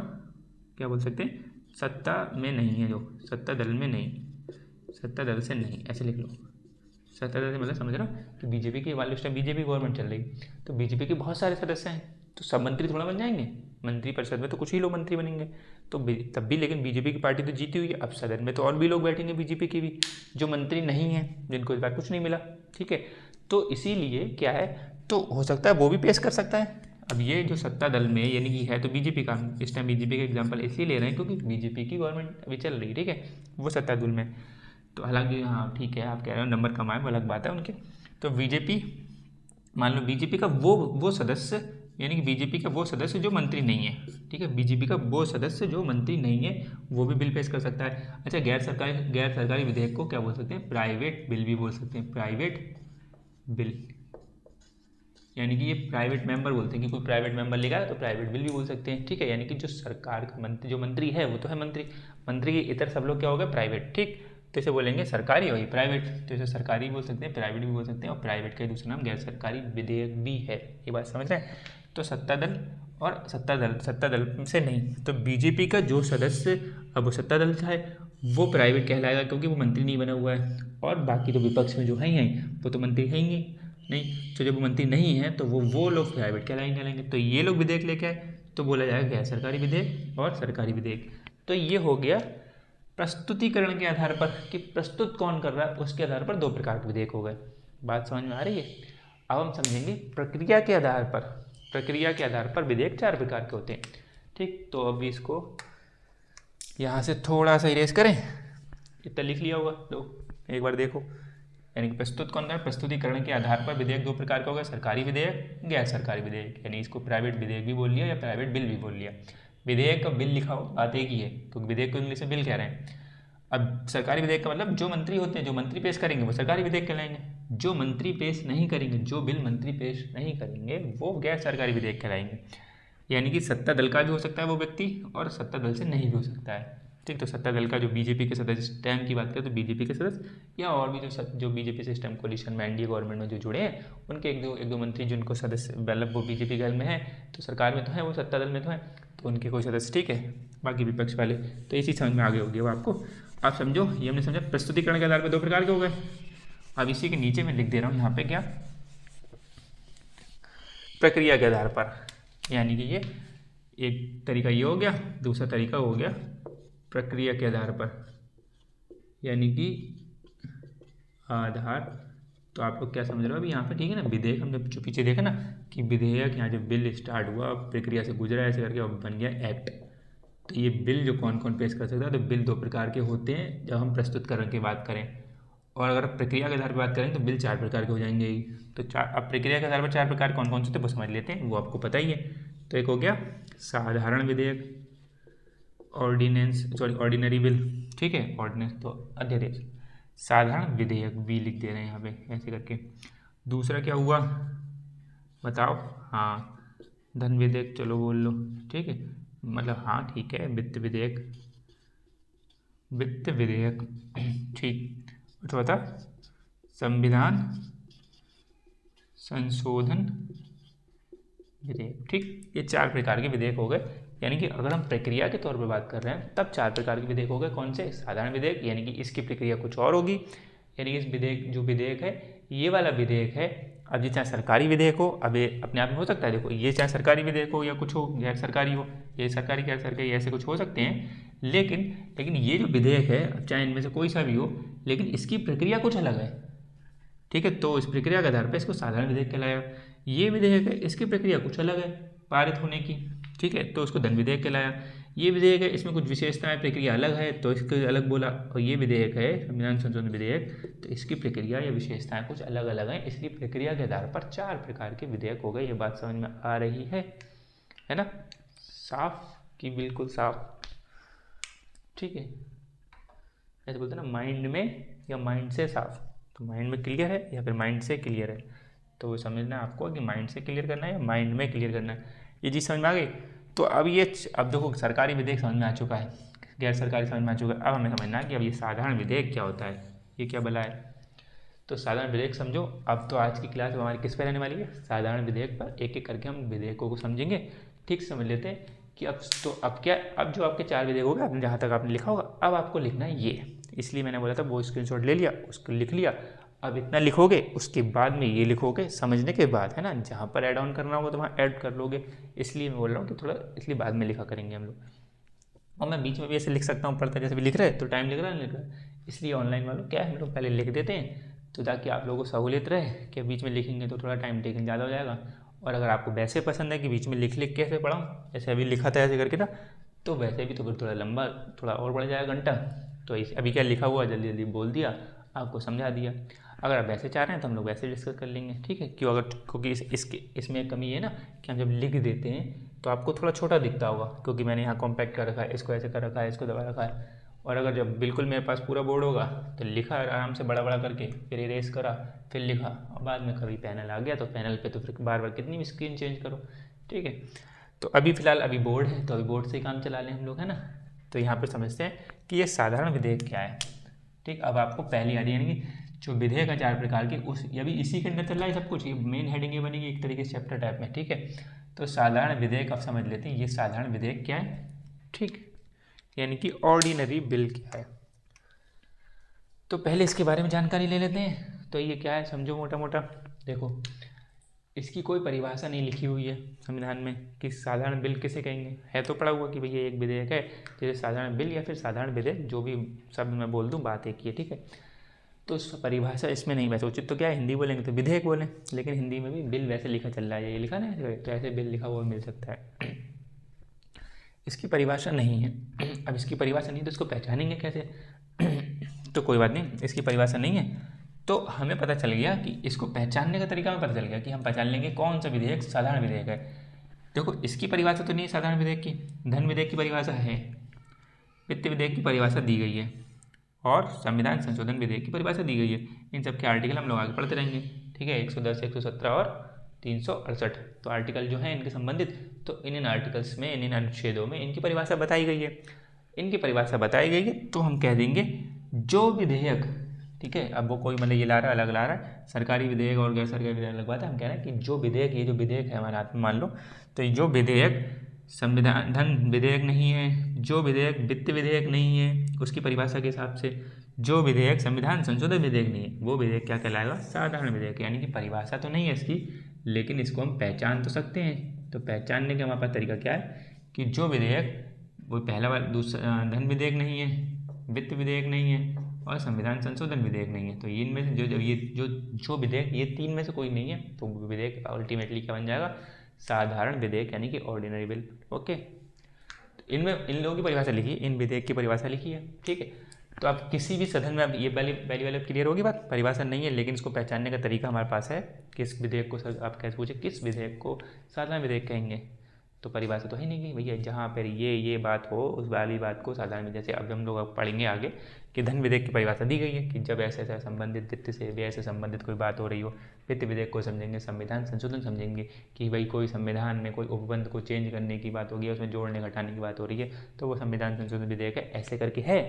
S1: क्या बोल सकते हैं, सत्ता में नहीं है, जो सत्ता दल में नहीं, सत्ता दल से नहीं, ऐसे लिख लो। सत्ता दल से मतलब समझ रहा कि बीजेपी की वाले, उस टाइम बीजेपी गवर्नमेंट चल रही, तो बीजेपी के बहुत सारे सदस्य हैं, तो सब मंत्री थोड़ा बन जाएंगे, मंत्री परिषद में तो कुछ ही लोग मंत्री बनेंगे, तो तब भी लेकिन बीजेपी की पार्टी तो जीती हुई है। अब सदन में तो और भी लोग बैठेंगे बीजेपी के भी, जो मंत्री नहीं हैं, जिनको इस बार कुछ नहीं मिला, ठीक है। तो इसीलिए क्या है, तो हो सकता है वो भी पेश कर सकता है। अब ये जो सत्ता दल में यानी कि है तो बीजेपी का, इस टाइम बीजेपी का एग्जाम्पल इसलिए ले रहे हैं क्योंकि बीजेपी की गवर्नमेंट अभी चल रही है, ठीक है, वो सत्ता दल में। तो हालांकि हाँ ठीक है, आप कह रहे हो नंबर कम आए, वो अलग बात है उनके। तो बीजेपी, मान लो बीजेपी का वो सदस्य, यानी कि बीजेपी का वो सदस्य जो मंत्री नहीं है, ठीक है, बीजेपी का वो सदस्य जो मंत्री नहीं है वो भी बिल पेश कर सकता है। अच्छा, गैर सरकारी विधेयक को क्या बोल सकते हैं, प्राइवेट बिल भी बोल सकते हैं, प्राइवेट बिल, यानी कि ये प्राइवेट मेंबर बोलते हैं कि कोई प्राइवेट मेंबर लिखा है तो प्राइवेट बिल भी बोल सकते हैं, ठीक है। यानी कि जो सरकार का मंत्री, जो मंत्री है वो तो है मंत्री, मंत्री के इतर सब लोग क्या हो गए, प्राइवेट, ठीक। तो इसे बोलेंगे सरकारी, वही प्राइवेट, तो इसे सरकारी भी बोल सकते हैं, प्राइवेट भी बोल सकते हैं, और प्राइवेट का दूसरा नाम गैर सरकारी विधेयक भी है। ये बात समझ रहे हैं। तो सत्ता सत्ता दल से नहीं, तो बीजेपी का जो सदस्य अब वो सत्ता दल का है वो प्राइवेट कहलाएगा क्योंकि वो मंत्री नहीं बना हुआ है, और बाकी तो विपक्ष में जो है वो तो मंत्री है ही नहीं। तो जब वो मंत्री नहीं है तो वो लोग प्राइवेट कहलाएंगे। तो ये लोग विधेयक लेके आए तो बोला जाएगा गैर सरकारी विधेयक और सरकारी विधेयक। तो ये हो गया प्रस्तुतिकरण के आधार पर कि प्रस्तुत कौन कर रहा है, उसके आधार पर दो प्रकार के विधेयक हो गए। बात समझ में आ रही है। अब हम समझेंगे प्रक्रिया के आधार पर। प्रक्रिया के आधार पर विधेयक 4 प्रकार के होते हैं, ठीक। तो अभी इसको यहाँ से थोड़ा सा इरेज करें, इतना लिख लिया होगा, लो एक बार देखो। यानी कि प्रस्तुत कौन कर, प्रस्तुतिकरण के आधार पर विधेयक 2 प्रकार का होगा, सरकारी विधेयक, गैर सरकारी विधेयक। यानी इसको प्राइवेट विधेयक भी बोल लिया या प्राइवेट बिल भी बोल लिया। विधेयक का बिल लिखा हो, बात एक ही है, क्योंकि विधेयक को इंग्लिश में बिल कह रहे हैं। अब सरकारी विधेयक का मतलब जो मंत्री होते हैं, जो मंत्री पेश करेंगे वो सरकारी विधेयक कहलाएंगे, जो मंत्री पेश नहीं करेंगे, जो बिल मंत्री पेश नहीं करेंगे वो गैर सरकारी विधेयक कहलाएंगे। यानी कि सत्ता दल का भी हो सकता है वो व्यक्ति और सत्ता दल से नहीं भी हो सकता है, ठीक। तो सत्ता दल का जो बीजेपी के सदस्य, टाइम की बात करें तो बीजेपी के सदस्य या और भी जो बीजेपी से इस टाइम कोलिशन में एनडीए गवर्नमेंट में जो जुड़े हैं उनके एक दो मंत्री जिनको सदस्य, मतलब वो बीजेपी दल में है तो सरकार में तो है, वो सत्ता दल में तो है, तो उनके कोई सदस्य, ठीक है। बाकी विपक्ष वाले, तो ये चीज़ समझ में आगे होगी वो आपको। आप समझो, ये हमने समझा प्रस्तुतिकरण के आधार पर 2 प्रकार के हो गए। अब इसी के नीचे मैं लिख दे रहा हूँ यहाँ पे क्या, प्रक्रिया के आधार पर। यानी कि ये एक तरीका ये हो गया, दूसरा तरीका हो गया प्रक्रिया के आधार पर, यानी कि आधार। तो आप लोग क्या समझ रहे हो अभी यहाँ पे, ठीक है ना। विधेयक हमने जो पीछे देखा ना कि विधेयक यहाँ जब बिल स्टार्ट हुआ, प्रक्रिया से गुजरा ऐसे करके और बन गया एक्ट। तो ये बिल जो कौन कौन पेश कर सकता है, तो बिल 2 प्रकार के होते हैं जब हम प्रस्तुतकरण की बात करें, और अगर प्रक्रिया के आधार पर बात करें तो बिल 4 प्रकार के हो जाएंगे ही। तो अब प्रक्रिया के आधार पर 4 प्रकार कौन कौन से थे वो समझ लेते हैं, वो आपको पता ही है। तो एक हो गया साधारण विधेयक, ऑर्डिनरी बिल, ठीक है, ऑर्डिनेंस तो अध्यादेश। साधारण विधेयक भी लिख दे रहे हैं यहाँ पे ऐसे करके। दूसरा क्या हुआ बताओ, हाँ धन विधेयक, चलो बोल लो, ठीक है, मतलब हाँ ठीक है, वित्त विधेयक, ठीक। तो बता संविधान संशोधन विधेयक, ठीक। ये 4 प्रकार के विधेयक हो गए। यानी कि अगर हम प्रक्रिया के तौर पर बात कर रहे हैं तब 4 प्रकार के विधेयक हो गए। कौन से, साधारण विधेयक, यानी कि इसकी प्रक्रिया कुछ और होगी, यानी कि इस विधेयक, जो विधेयक है ये वाला विधेयक है, अब ये चाहे सरकारी विधेयक हो, अब ये अपने आप में हो सकता है, देखो ये चाहे सरकारी विधेयक हो या कुछ हो गैर सरकारी हो, ये सरकारी गैर सरकारी ऐसे कुछ हो सकते हैं, लेकिन ये जो विधेयक है, अब चाहे इनमें से कोई सा भी हो, लेकिन इसकी प्रक्रिया कुछ अलग है, ठीक है। तो इस प्रक्रिया के आधार पर इसको साधारण विधेयक कहलाया। ये विधेयक है, इसकी प्रक्रिया कुछ अलग है पारित होने की, ठीक है, तो उसको धन विधेयक कहलाया। ये विधेयक है, इसमें कुछ विशेषताएं, प्रक्रिया अलग है तो इसको अलग बोला। और ये विधेयक है संविधान संशोधन विधेयक, तो इसकी प्रक्रिया या विशेषताएं कुछ अलग अलग हैं, इसलिए प्रक्रिया के आधार पर 4 प्रकार के विधेयक हो गए। ये बात समझ में आ रही है ना, साफ की बिल्कुल साफ, ठीक है। ऐसे बोलते हैं ना माइंड में या माइंड से साफ, तो माइंड में क्लियर है या फिर माइंड से क्लियर है, तो वो समझना है आपको कि माइंड से क्लियर करना है या माइंड में क्लियर करना है। ये चीज़ समझ में आ गई। तो अब देखो सरकारी विधेयक समझ में आ चुका है, गैर सरकारी समझ में आ चुका है। अब हमें समझना है कि अब ये साधारण विधेयक क्या होता है, ये क्या भला है। तो साधारण विधेयक समझो। अब तो आज की क्लास हमारी किस पर रहने वाली है, साधारण विधेयक पर। एक एक करके हम विधेयकों को समझेंगे, ठीक समझ लेते हैं कि अब जो आपके 4 विधेयक हो गए, आपने जहाँ तक आपने लिखा होगा, अब आपको लिखना है ये, इसलिए मैंने बोला था वो स्क्रीनशॉट ले लिया, उसको लिख लिया। अब इतना लिखोगे, उसके बाद में ये लिखोगे समझने के बाद, है ना, जहाँ पर ऐड ऑन करना होगा तो वहाँ ऐड कर लोगे, इसलिए मैं बोल रहा हूँ कि थोड़ा इसलिए बाद में लिखा करेंगे हम लोग। और मैं बीच में भी ऐसे लिख सकता हूँ, पढ़ते जैसे भी लिख रहे तो टाइम लग रहा है नहीं लग रहा है, इसलिए ऑनलाइन वालों क्या है हम लोग पहले लिख देते हैं तो ताकि आप लोगों को सहूलियत रहे कि बीच में लिखेंगे तो थोड़ा टाइम टेकिंग ज़्यादा हो जाएगा। और अगर आपको वैसे पसंद है कि बीच में लिख लिख के ऐसे पढ़ाऊँ, जैसे अभी लिखा था ऐसे करके ना, तो वैसे भी तो फिर थोड़ा लंबा, थोड़ा और बढ़ जाएगा घंटा। तो अभी क्या लिखा हुआ जल्दी जल्दी बोल दिया, आपको समझा दिया। अगर आप वैसे चाह रहे हैं तो हम लोग वैसे डिस्कस कर लेंगे, ठीक है। क्यों? अगर क्योंकि इसमें एक कमी है ना कि हम जब लिख देते हैं तो आपको थोड़ा छोटा दिखता होगा, क्योंकि मैंने यहाँ कॉम्पैक्ट कर रखा है, इसको ऐसे कर रखा है, इसको दबा रखा है। और अगर जब बिल्कुल मेरे पास पूरा बोर्ड होगा तो लिखा आराम से बड़ा बड़ा करके, फिर इरेज करा, फिर लिखा, और बाद में कभी पैनल आ गया तो पैनल पे तो फिर बार बार कितनी भी स्क्रीन चेंज करो, ठीक है। तो अभी फ़िलहाल अभी बोर्ड है तो अभी बोर्ड से ही काम चला लें हम लोग, है ना। तो यहाँ पे समझते हैं कि ये साधारण विधेयक क्या है, ठीक। अब आपको पहली आइडिया यानी कि जो विधेयक है 4 प्रकार के, उस अभी इसी के अंदर चल रहा है सब कुछ, ये मेन हेडिंग ये बनेगी एक तरीके से चैप्टर टाइप में, ठीक है। तो साधारण विधेयक आप समझ लेते हैं, ये साधारण विधेयक क्या है, ठीक, यानी कि ऑर्डिनरी बिल क्या है। तो पहले इसके बारे में जानकारी ले लेते हैं। तो ये क्या है समझो मोटा मोटा। देखो, इसकी कोई परिभाषा नहीं लिखी हुई है संविधान में कि साधारण बिल किसे कहेंगे। है तो पड़ा हुआ कि भैया एक विधेयक है जैसे साधारण बिल या फिर साधारण विधेयक, जो भी शब्द मैं बोल दूँ बात एक ही है, ठीक है। तो उस परिभाषा इसमें नहीं, वैसे उचित तो क्या है हिंदी बोलेंगे तो विधेयक बोलें, लेकिन हिंदी में भी बिल वैसे लिखा चल रहा है, ये लिखा ना तो ऐसे बिल लिखा हुआ मिल सकता है। इसकी परिभाषा नहीं है। अब इसकी परिभाषा नहीं तो इसको पहचानेंगे कैसे? तो कोई बात नहीं, इसकी परिभाषा नहीं है तो हमें पता चल गया कि इसको पहचानने का तरीका हमें पता चल गया कि हम पहचान लेंगे कौन सा विधेयक साधारण विधेयक है। देखो, इसकी परिभाषा तो नहीं है साधारण विधेयक की, धन विधेयक की परिभाषा है, वित्त विधेयक की परिभाषा दी गई है, और संविधान संशोधन विधेयक की परिभाषा दी गई है। इन सब के आर्टिकल हम लोग आगे पढ़ते रहेंगे, ठीक है। 110, 117 और 368 तो आर्टिकल जो हैं इनके संबंधित, तो इन आर्टिकल्स में, इन अनुच्छेदों में इनकी परिभाषा बताई गई है। इनकी परिभाषा बताई गई है तो हम कह देंगे जो विधेयक, ठीक है। अब वो कोई मतलब ये ला रहा है अलग ला रहा है, सरकारी विधेयक और गैर सरकारी विधेयक अलग बात है। हम कह रहे हैं कि जो विधेयक, ये जो विधेयक है हमारे हाथ में मान लो, तो ये जो विधेयक संविधान धन विधेयक नहीं है, जो विधेयक वित्त विधेयक नहीं है, उसकी परिभाषा के हिसाब से जो विधेयक संविधान संशोधन विधेयक नहीं है, वो विधेयक क्या कहलाएगा? साधारण विधेयक। यानी कि परिभाषा तो नहीं है इसकी, लेकिन इसको हम पहचान तो सकते हैं। तो पहचानने का हमारे पास तरीका क्या है कि जो विधेयक, वो पहला वाला, दूसरा धन विधेयक नहीं है, वित्त विधेयक नहीं है और संविधान संशोधन विधेयक नहीं है, तो इनमें से जो विधेयक, ये तीन में से कोई नहीं है, तो विधेयक अल्टीमेटली क्या बन जाएगा? साधारण विधेयक, यानी कि ऑर्डिनरी बिल। ओके, तो इनमें इन लोगों की परिभाषा लिखी है, इन विधेयक की परिभाषा लिखी है, ठीक है। तो आप किसी भी सदन में, आप ये पहली वाले क्लियर होगी बात, परिभाषा नहीं है लेकिन इसको पहचानने का तरीका हमारे पास है। किस विधेयक को सर आप कैसे पूछे किस विधेयक को साधारण विधेयक कहेंगे, तो परिभाषा तो है नहीं कि भैया जहाँ पर ये बात हो उस वाली बात को साधारण में, जैसे अब हम लोग अब पढ़ेंगे आगे कि धन विधेयक की परिभाषा दी गई है कि जब ऐसे ऐसा संबंधित वित्त से व्यय से संबंधित कोई बात हो रही हो, वित्त विधेयक को समझेंगे, संविधान संशोधन समझेंगे कि भाई कोई संविधान में कोई उपबंध को चेंज करने की बात होगी, उसमें जोड़ने घटाने की बात हो रही है, तो वो संविधान संशोधन विधेयक है, ऐसे करके है।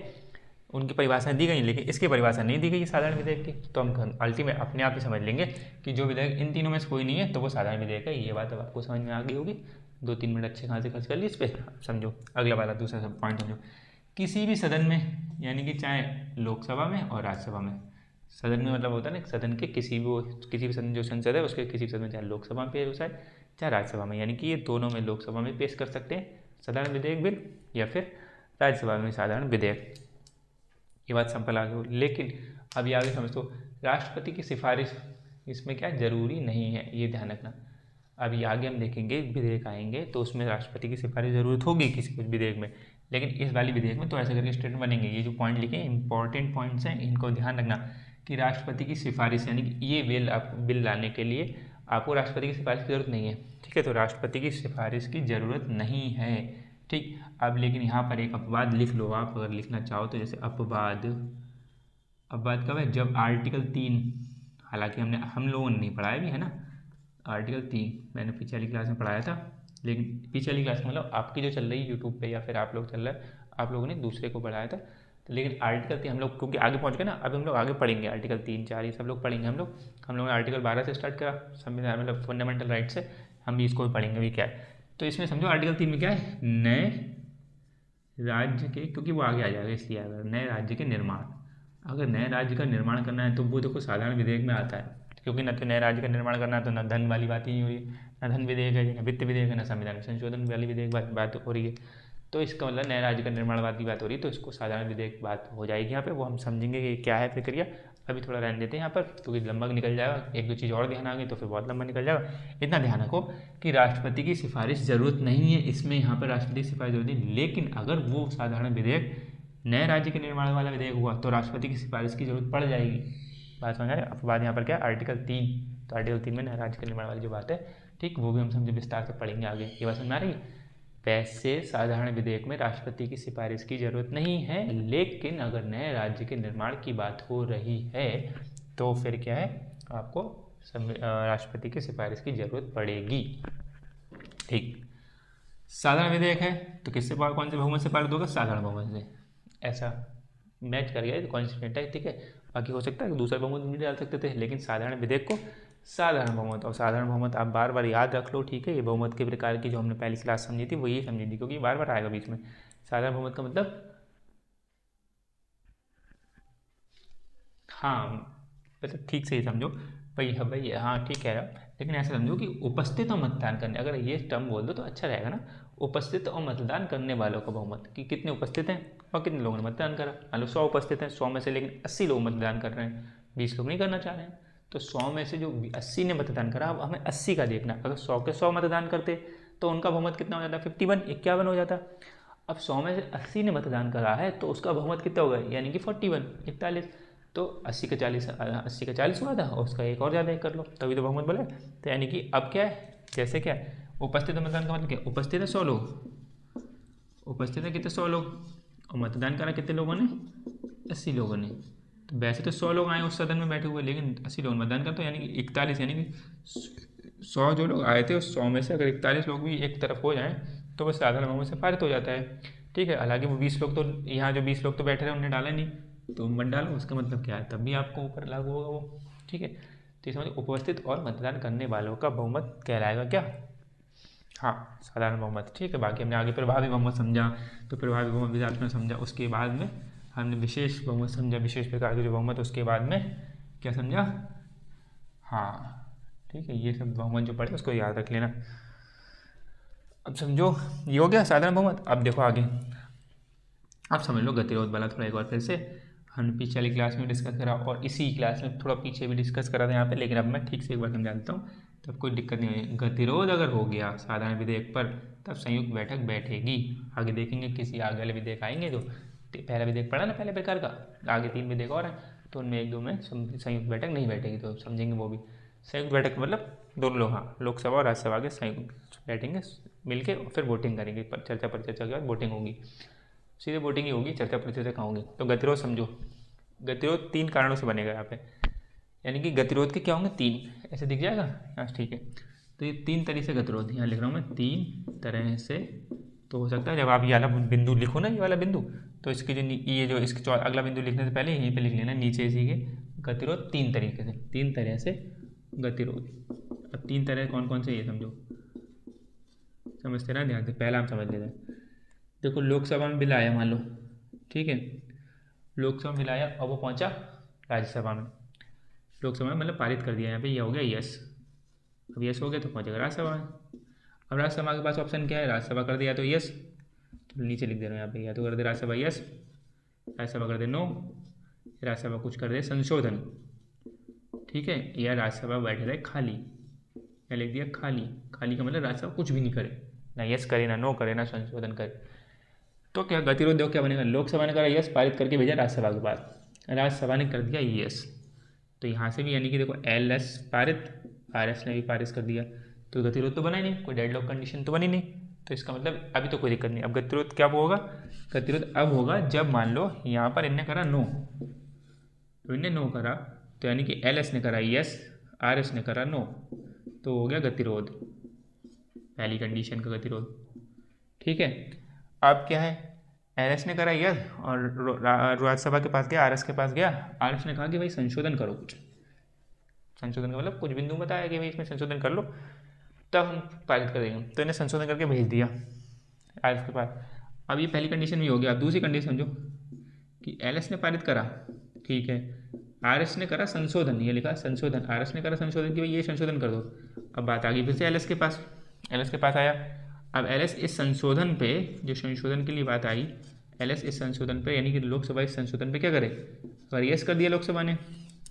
S1: उनकी परिभाषा दी गई लेकिन इसकी परिभाषा नहीं दी गई साधारण विधेयक की, तो हम अल्टीमेट अपने आप ही समझ लेंगे कि जो विधेयक इन तीनों में से कोई नहीं है तो वो साधारण विधेयक है। ये बात अब आपको समझ में आ गई होगी। 2-3 मिनट अच्छे खासे खर्च कर लिए इस पर, समझो अगला वाला दूसरा सब पॉइंट समझो। किसी भी सदन में, यानी कि चाहे लोकसभा में और राज्यसभा में, सदन में मतलब होता है ना सदन के किसी भी सदन, जो संसद है उसके किसी भी सदन में, चाहे लोकसभा में पेश हो चाहे राज्यसभा में, यानी कि ये दोनों में लोकसभा में पेश कर सकते हैं साधारण विधेयक बिल या फिर राज्यसभा में साधारण विधेयक। ये बात सिंपल आ गई। लेकिन अभी आगे समझ तो, राष्ट्रपति की सिफारिश इसमें क्या जरूरी नहीं है, ये ध्यान रखना। अभी आगे हम देखेंगे विधेयक आएंगे तो उसमें राष्ट्रपति की सिफारिश ज़रूरत होगी किसी कुछ विधेयक में, लेकिन इस वाली विधेयक में तो ऐसे करके स्टेटमेंट बनेंगे। ये जो पॉइंट लिखे इंपॉर्टेंट पॉइंट्स हैं, इनको ध्यान रखना कि राष्ट्रपति की सिफारिश, यानी कि ये बिल लाने के लिए आपको राष्ट्रपति की सिफारिश की जरूरत नहीं है, ठीक है। तो राष्ट्रपति की सिफारिश की ज़रूरत नहीं है, ठीक। अब लेकिन यहाँ पर एक अपवाद लिख लो आप, अगर लिखना चाहो तो, जैसे अपवाद कब है? जब आर्टिकल 3, हालांकि हम लोगों ने नहीं पढ़ाया भी है ना आर्टिकल 3, मैंने पीछे वाली क्लास में पढ़ाया था, लेकिन पीछे वाली क्लास में मतलब आपकी जो चल रही है यूट्यूब पे या फिर आप लोग चल रहा है, आप लोगों ने दूसरे को पढ़ाया था। तो लेकिन आर्टिकल 3 हम लोग क्योंकि आगे पहुँच गए ना, अब हम लोग आगे पढ़ेंगे आर्टिकल 3, 4 ये सब लोग पढ़ेंगे हम लोगों ने आर्टिकल 12 से स्टार्ट करा, संविधान मतलब फंडामेंटल राइट से, हम भी इसको भी पढ़ेंगे भी क्या है। तो इसमें समझो आर्टिकल 3 में क्या है, नए राज्य के, क्योंकि वो आगे आ जाएगा इसलिए, अगर नए राज्य के निर्माण, अगर नए राज्य का निर्माण करना है तो वो देखो साधारण विधेयक में आता है, क्योंकि न तो नए राज्य का निर्माण करना है तो न धन वाली बात ही हो रही है, न धन विधेयक है, न वित्त विधेयक है, न संविधान संशोधन वाली विधेयक बात हो रही है। तो इसका मतलब नए राज्य का निर्माणवाद की बात हो रही है, तो इसको साधारण विधेयक बात हो जाएगी यहाँ पे, वो हम समझेंगे कि क्या है प्रक्रिया। अभी थोड़ा रहने देते हैं यहाँ पर, क्योंकि लंबा निकल जाएगा, एक दो चीज़ और ध्यान आ गई तो फिर बहुत लंबा निकल जाएगा। इतना ध्यान रखो कि राष्ट्रपति की सिफारिश ज़रूरत नहीं है, इसमें यहाँ पर राष्ट्रपति की सिफारिश जरूरत नहीं, लेकिन अगर वो साधारण विधेयक नए राज्य के निर्माण वाला विधेयक हुआ तो राष्ट्रपति की सिफारिश की जरूरत पड़ जाएगी। बात समझ आ रही है। अब बात यहाँ पर क्या है, आर्टिकल 3, तो आर्टिकल 3 में नए राज्य के निर्माण वाली जो बात है, ठीक, वो भी हम समझे विस्तार से पढ़ेंगे आगे। ये बात समझ में आ रही है। वैसे साधारण विधेयक में राष्ट्रपति की सिफारिश की जरूरत नहीं है, लेकिन अगर नए राज्य के निर्माण की बात हो रही है तो फिर क्या है, आपको राष्ट्रपति की सिफारिश की जरूरत पड़ेगी। ठीक, साधारण विधेयक है तो किससे कौन से बहुमत से पारित होगा, साधारण बहुमत से। ऐसा मैच कर गया तो कॉन्स्टिट्यूंट है, ठीक है। बाकी हो सकता है कि दूसरा बहुमत भी डाल सकते थे, लेकिन साधारण विधेयक को साधारण बहुमत, और साधारण बहुमत आप बार बार याद रख लो, ठीक है। ये बहुमत के प्रकार की जो हमने पहली क्लास समझी थी वो ये समझी थी, क्योंकि बार बार आएगा बीच में। साधारण बहुमत का मतलब, हाँ मतलब ठीक से ही समझो भाई, हाँ ठीक कह रहा हूँ, लेकिन ऐसा समझो कि उपस्थित और मतदान करने, अगर ये टर्म बोल दो तो अच्छा रहेगा ना। उपस्थित और मतदान करने वालों का बहुमत, कि कितने उपस्थित हैं और कितने लोगों ने मतदान करा। मान लो 100 उपस्थित हैं, 100 में से लेकिन 80 लोग मतदान कर रहे हैं, 20 लोग नहीं करना चाह रहे हैं, तो 100 में से जो 80 ने मतदान करा, अब हमें 80 का देखना। अगर 100 के 100 मतदान करते तो उनका बहुमत कितना हो जाता, 51 हो जाता। अब 100 में से 80 ने मतदान करा है तो उसका बहुमत कितना होगा, यानी कि 41। तो 80 का 40 हुआ था, और उसका एक और ज़्यादा कर लो, तभी तो बहुमत बोला। तो यानी कि अब क्या है, जैसे क्या है, उपस्थित मतदान का मतलब क्या, उपस्थित है 100 लोग, उपस्थित है कितने 100 लोग, और मतदान करा कितने लोगों ने, 80 लोगों ने। तो वैसे तो 100 लोग आए उस सदन में बैठे हुए, लेकिन 80 लोग मतदान करते, यानी कि 41, यानी कि 100 जो लोग आए थे उस 100 में से अगर 41 लोग भी एक तरफ हो जाएं तो वो साधारण बहुमत से पारित हो जाता है, ठीक है। हालांकि वो 20 लोग तो यहाँ जो 20 लोग तो बैठे रहे उन्हें डाला नहीं, तो मत डालो, उसका मतलब क्या है, तब भी आपको ऊपर लागू होगा वो, ठीक है। तो इसमें उपस्थित और मतदान करने वालों का बहुमत कहलाएगा क्या, हाँ साधारण बहुमत, ठीक है। बाकी हमने आगे प्रभावी बहुमत समझा, तो प्रभावी बहुमत भी साथ में समझा, उसके बाद में हमने विशेष बहुमत समझा, विशेष प्रकार के जो बहुमत, उसके बाद में क्या समझा, हाँ ठीक है। ये सब बहुमत जो पढ़े उसको याद रख लेना। अब समझो ये हो गया साधारण बहुमत। अब देखो आगे, अब समझ लो गतिरोध वाला थोड़ा एक बार फिर से, हमने पिछले वाली क्लास में डिस्कस करा और इसी क्लास में थोड़ा पीछे भी डिस्कस करा था यहाँ पे, लेकिन अब मैं ठीक से एक बार समझा देता हूँ, तब कोई दिक्कत नहीं होगी। गतिरोध अगर हो गया साधारण विधेयक पर, तब संयुक्त बैठक बैठेगी। आगे देखेंगे किसी आगे वाले विधेयक आएंगे, जो पहला विधेयक पढ़ा ना पहले प्रकार का, आगे 3 विधेयक और हैं, तो उनमें एक दो में संयुक्त बैठक नहीं बैठेगी, तो समझेंगे वो भी। संयुक्त बैठक मतलब दोनों लोग, हाँ लोकसभा और राज्यसभा के संयुक्त बैठेंगे मिलके, और फिर वोटिंग करेंगे, चर्चा परिचर्चा के बाद वोटिंग होगी, सीधे वोटिंग ही होगी, चर्चा परिचर्चा कहाँ होगी। तो गतिरोध समझो, गतिरोध 3 कारणों से बनेगा यहाँ पे, यानी कि गतिरोध के क्या होंगे 3, ऐसे दिख जाएगा हाँ ठीक है। तो ये 3 तरह से गतिरोध यहाँ लिख रहा हूँ मैं, 3 तरह से। तो हो सकता है जब आप ये वाला बिंदु लिखो ना, ये वाला बिंदु, तो इसके जो ये जो इसके अगला बिंदु लिखने से पहले यहीं पे लिख लेना नीचे इसी के, गतिरोध 3 तरीके से, 3 तरह से गतिरोध। अब 3 तरह कौन कौन से ये समझो, समझते ना ध्यान से, पहला हम समझ लेते हैं। देखो लोकसभा में बिल आया मान लो, ठीक है, लोकसभा में बिल आया और वो पहुंचा राज्यसभा में, लोकसभा में मतलब पारित कर दिया, यहाँ पे ये हो गया यस, अब यस हो गया तो पहुंचेगा राज्यसभा में। अब राज्यसभा के पास ऑप्शन क्या है, राज्यसभा कर दिया तो यस, तो नीचे लिख दे रहा हूँ यहाँ पे, या तो कर दे राज्यसभा यस, राज्यसभा कर दे नो, राज्यसभा कुछ कर दे संशोधन, ठीक है, या राज्यसभा बैठे रहे खाली, या लिख दिया खाली। खाली का मतलब राज्यसभा कुछ भी नहीं करे, ना यस करे ना नो करे ना संशोधन करे। तो क्या गतिरोध देखो क्या बनेगा, लोकसभा ने करा यस, पारित करके भेजा राज्यसभा के पास, राज्यसभा ने कर दिया यस, तो यहाँ से भी यानी कि देखो एल एस पारित, आर एस ने भी पारित कर दिया, तो गतिरोध तो बना ही नहीं, कोई डेडलॉक कंडीशन तो बनी नहीं। तो इसका मतलब अभी तो कोई दिक्कत नहीं। अब गतिरोध क्या होगा, गतिरोध अब होगा जब मान लो यहाँ पर इनने करा नो, तो इनने नो करा, तो यानी कि एल एस ने करा यस, आर एस ने करा नो, तो हो गया गतिरोध, पहली कंडीशन का गतिरोध, ठीक है। अब क्या है, एल एस ने करा यस और राज्यसभा के पास गया, आर एस के पास गया, आर एस ने कहा कि भाई संशोधन करो कुछ, संशोधन का मतलब कुछ बिंदु बताया कि भाई इसमें संशोधन कर लो तब हम पारित कर देंगे, तो इन्हें संशोधन करके भेज दिया आर एस के पास। अब ये पहली कंडीशन भी हो गया। अब दूसरी कंडीशन समझो कि एल एस ने पारित करा, ठीक है, आर एस ने करा संशोधन, ये लिखा संशोधन, आर एस ने करा संशोधन कि भाई ये संशोधन कर दो। अब बात आ गई फिर से एल एस के पास, एल एस के पास आया, अब एलएस इस संशोधन पे, जो संशोधन के लिए बात आई, एलएस इस संशोधन पे, यानी कि लोकसभा इस संशोधन पे क्या करे, अगर यस कर दिया लोकसभा ने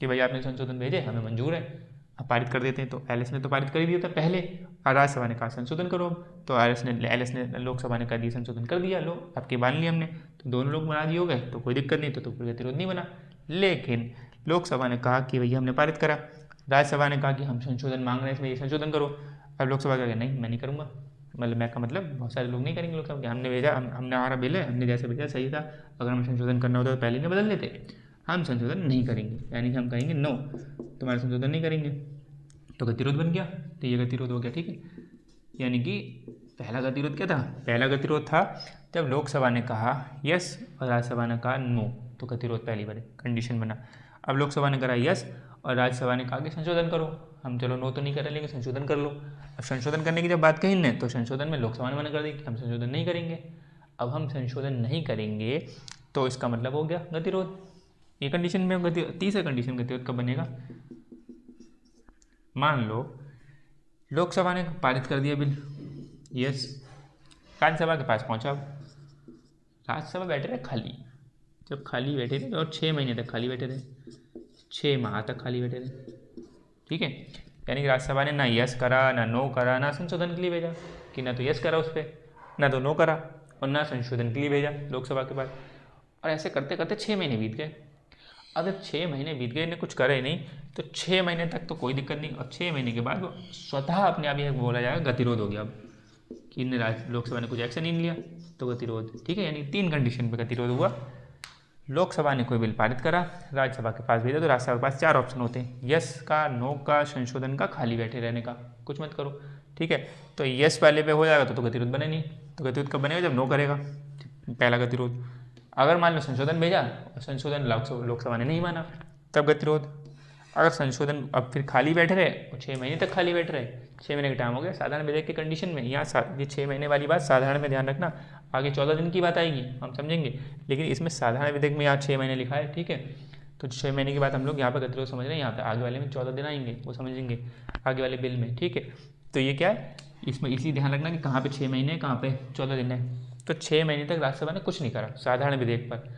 S1: कि भाई आपने संशोधन भेजे, हमें मंजूर है, अब पारित कर देते हैं, तो एलएस ने तो पारित कर ही दिया था पहले, और राज्यसभा ने कहा संशोधन करो, तो एलएस ने लोकसभा ने कर दिया संशोधन कर दिया, लो आपकी मान ली हमने, तो दोनों लोग राजी हो गए, तो कोई दिक्कत नहीं, तो कोई गतिरोध नहीं बना। लेकिन लोकसभा ने कहा कि भैया हमने पारित करा, राज्यसभा ने कहा कि हम संशोधन मांग रहे हैं, इसमें ये संशोधन करो। अब लोकसभा कहा नहीं मैं नहीं करूँगा, मतलब मैं का मतलब बहुत सारे लोग नहीं करेंगे लोकसभा, हमने भेजा, हमने हमारा बिल है, हमने जैसे भेजा सही था, अगर हमें संशोधन करना होता तो पहले ने बदल लेते, हम संशोधन नहीं करेंगे, यानी कि हम कहेंगे नो, तुम्हारा संशोधन नहीं करेंगे, तो गतिरोध बन गया, तो ये गतिरोध हो गया, ठीक है। यानी कि पहला गतिरोध क्या था, पहला गतिरोध था जब लोकसभा ने कहा यस और राज्यसभा ने कहा नो, तो गतिरोध पहली बार कंडीशन बना। अब लोकसभा ने करा यस और राज्यसभा ने कहा कि संशोधन करो, हम चलो नो तो नहीं कर लेंगे, संशोधन कर लो। अब संशोधन करने की जब बात कही ने, तो संशोधन में लोकसभा ने मना कर दी कि हम संशोधन नहीं करेंगे। अब हम संशोधन नहीं करेंगे तो इसका मतलब हो गया गतिरोध, ये कंडीशन में तीसरा कंडीशन गतिरोध कब बनेगा, मान लो लोकसभा ने पारित कर दिया बिल, यस, राज्यसभा के पास पहुंचा, राज्यसभा बैठे रहे खाली, जब खाली बैठे थे और 6 महीने तक खाली बैठे थे, 6 माह तक खाली बैठे थे, ठीक है। यानी कि राज्यसभा ने ना यस करा ना नो करा, ना संशोधन के लिए भेजा, कि ना तो यस करा उस पर, ना तो नो करा, और ना संशोधन के लिए भेजा लोकसभा के पास। और ऐसे करते करते 6 महीने बीत गए। अब जब 6 महीने बीत गए, इन्हें कुछ करे नहीं, तो 6 महीने तक तो कोई दिक्कत नहीं, और 6 महीने के बाद वो स्वतः अपने आप ये बोला जाएगा गतिरोध हो गया, अब कि लोकसभा ने कुछ एक्शन नहीं लिया तो गतिरोध, ठीक है। यानी 3 कंडीशन पे गतिरोध हुआ, लोकसभा ने कोई बिल पारित करा, राज्यसभा के पास भेजा, तो राज्यसभा के पास 4 ऑप्शन होते हैं, यस का, नो का, संशोधन का, खाली बैठे रहने का, कुछ मत करो, ठीक है। तो यस वाले पे हो जाएगा तो गतिरोध बने नहीं, तो गतिरोध कब बनेगा, जब नो करेगा, पहला गतिरोध। अगर मान लो संशोधन भेजा और संशोधन लोकसभा ने नहीं माना, तब गतिरोध। अगर संशोधन अब फिर खाली बैठ रहे और 6 महीने तक खाली बैठ रहे, 6 महीने का टाइम हो गया साधारण विधेयक की कंडीशन में, यहाँ ये 6 महीने वाली बात साधारण में ध्यान रखना, आगे 14 दिन की बात आएगी हम समझेंगे, लेकिन इसमें साधारण विधेयक में यहाँ 6 महीने लिखा है, ठीक है। तो 6 महीने की बात हम लोग यहाँ पर गतिरोध समझ रहे हैं, यहाँ पर आगे वाले में 14 दिन आएंगे, वो समझेंगे आगे वाले बिल में, ठीक है। तो ये क्या है, इसमें इसी ध्यान रखना कि कहाँ पे 6 महीने है, कहाँ पे 14 दिन है। तो 6 महीने तक राज्यसभा ने कुछ नहीं करा साधारण विधेयक पर,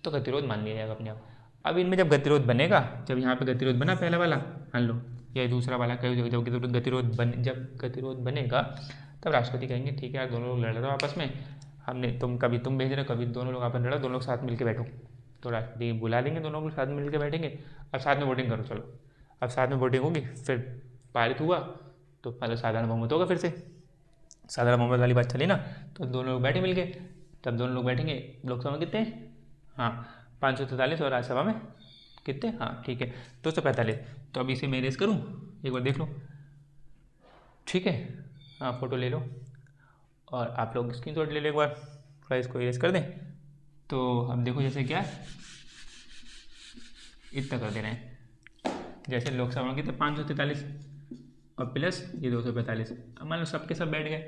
S1: तो गतिरोध मान लिया जाएगा अपने आप। अब इनमें जब गतिरोध बनेगा, जब यहाँ पे गतिरोध बना पहला वाला, मान लो या दूसरा वाला कहीं, जब जब गतिरोध बनेगा, तब राष्ट्रपति कहेंगे ठीक है यार, दोनों लोग लड़ रहे हो आपस में, हमने कभी तुम भेज रहे हो, कभी दोनों लोग आपस में लड़ो, दोनों लोग साथ मिलकर बैठो, तो राष्ट्रपति बुला लेंगे, दोनों लोग साथ मिलकर बैठेंगे, अब साथ में वोटिंग करो, चलो अब साथ में वोटिंग होगी, फिर पारित हुआ तो पहले साधारण बहुमत होगा, फिर से साधारण बहुमत वाली बात चली ना, तो दोनों लोग बैठे मिल गए, तब दोनों लोग बैठेंगे, लोकसभा में कितने, हाँ 543, और राज्यसभा में कितने, हाँ ठीक है 245। तो अभी इसे मैं इरेज करूँ, एक बार देख लो, ठीक है, हाँ फोटो ले लो, और आप लोग स्क्रीनशॉट ले लो एक बार, थोड़ा इसको इरेज कर दें। तो अब देखो जैसे क्या इतना कर दे रहे हैं, जैसे लोकसभा में कितने 543 और प्लस ये 245, अब मान लो सबके सब बैठ गए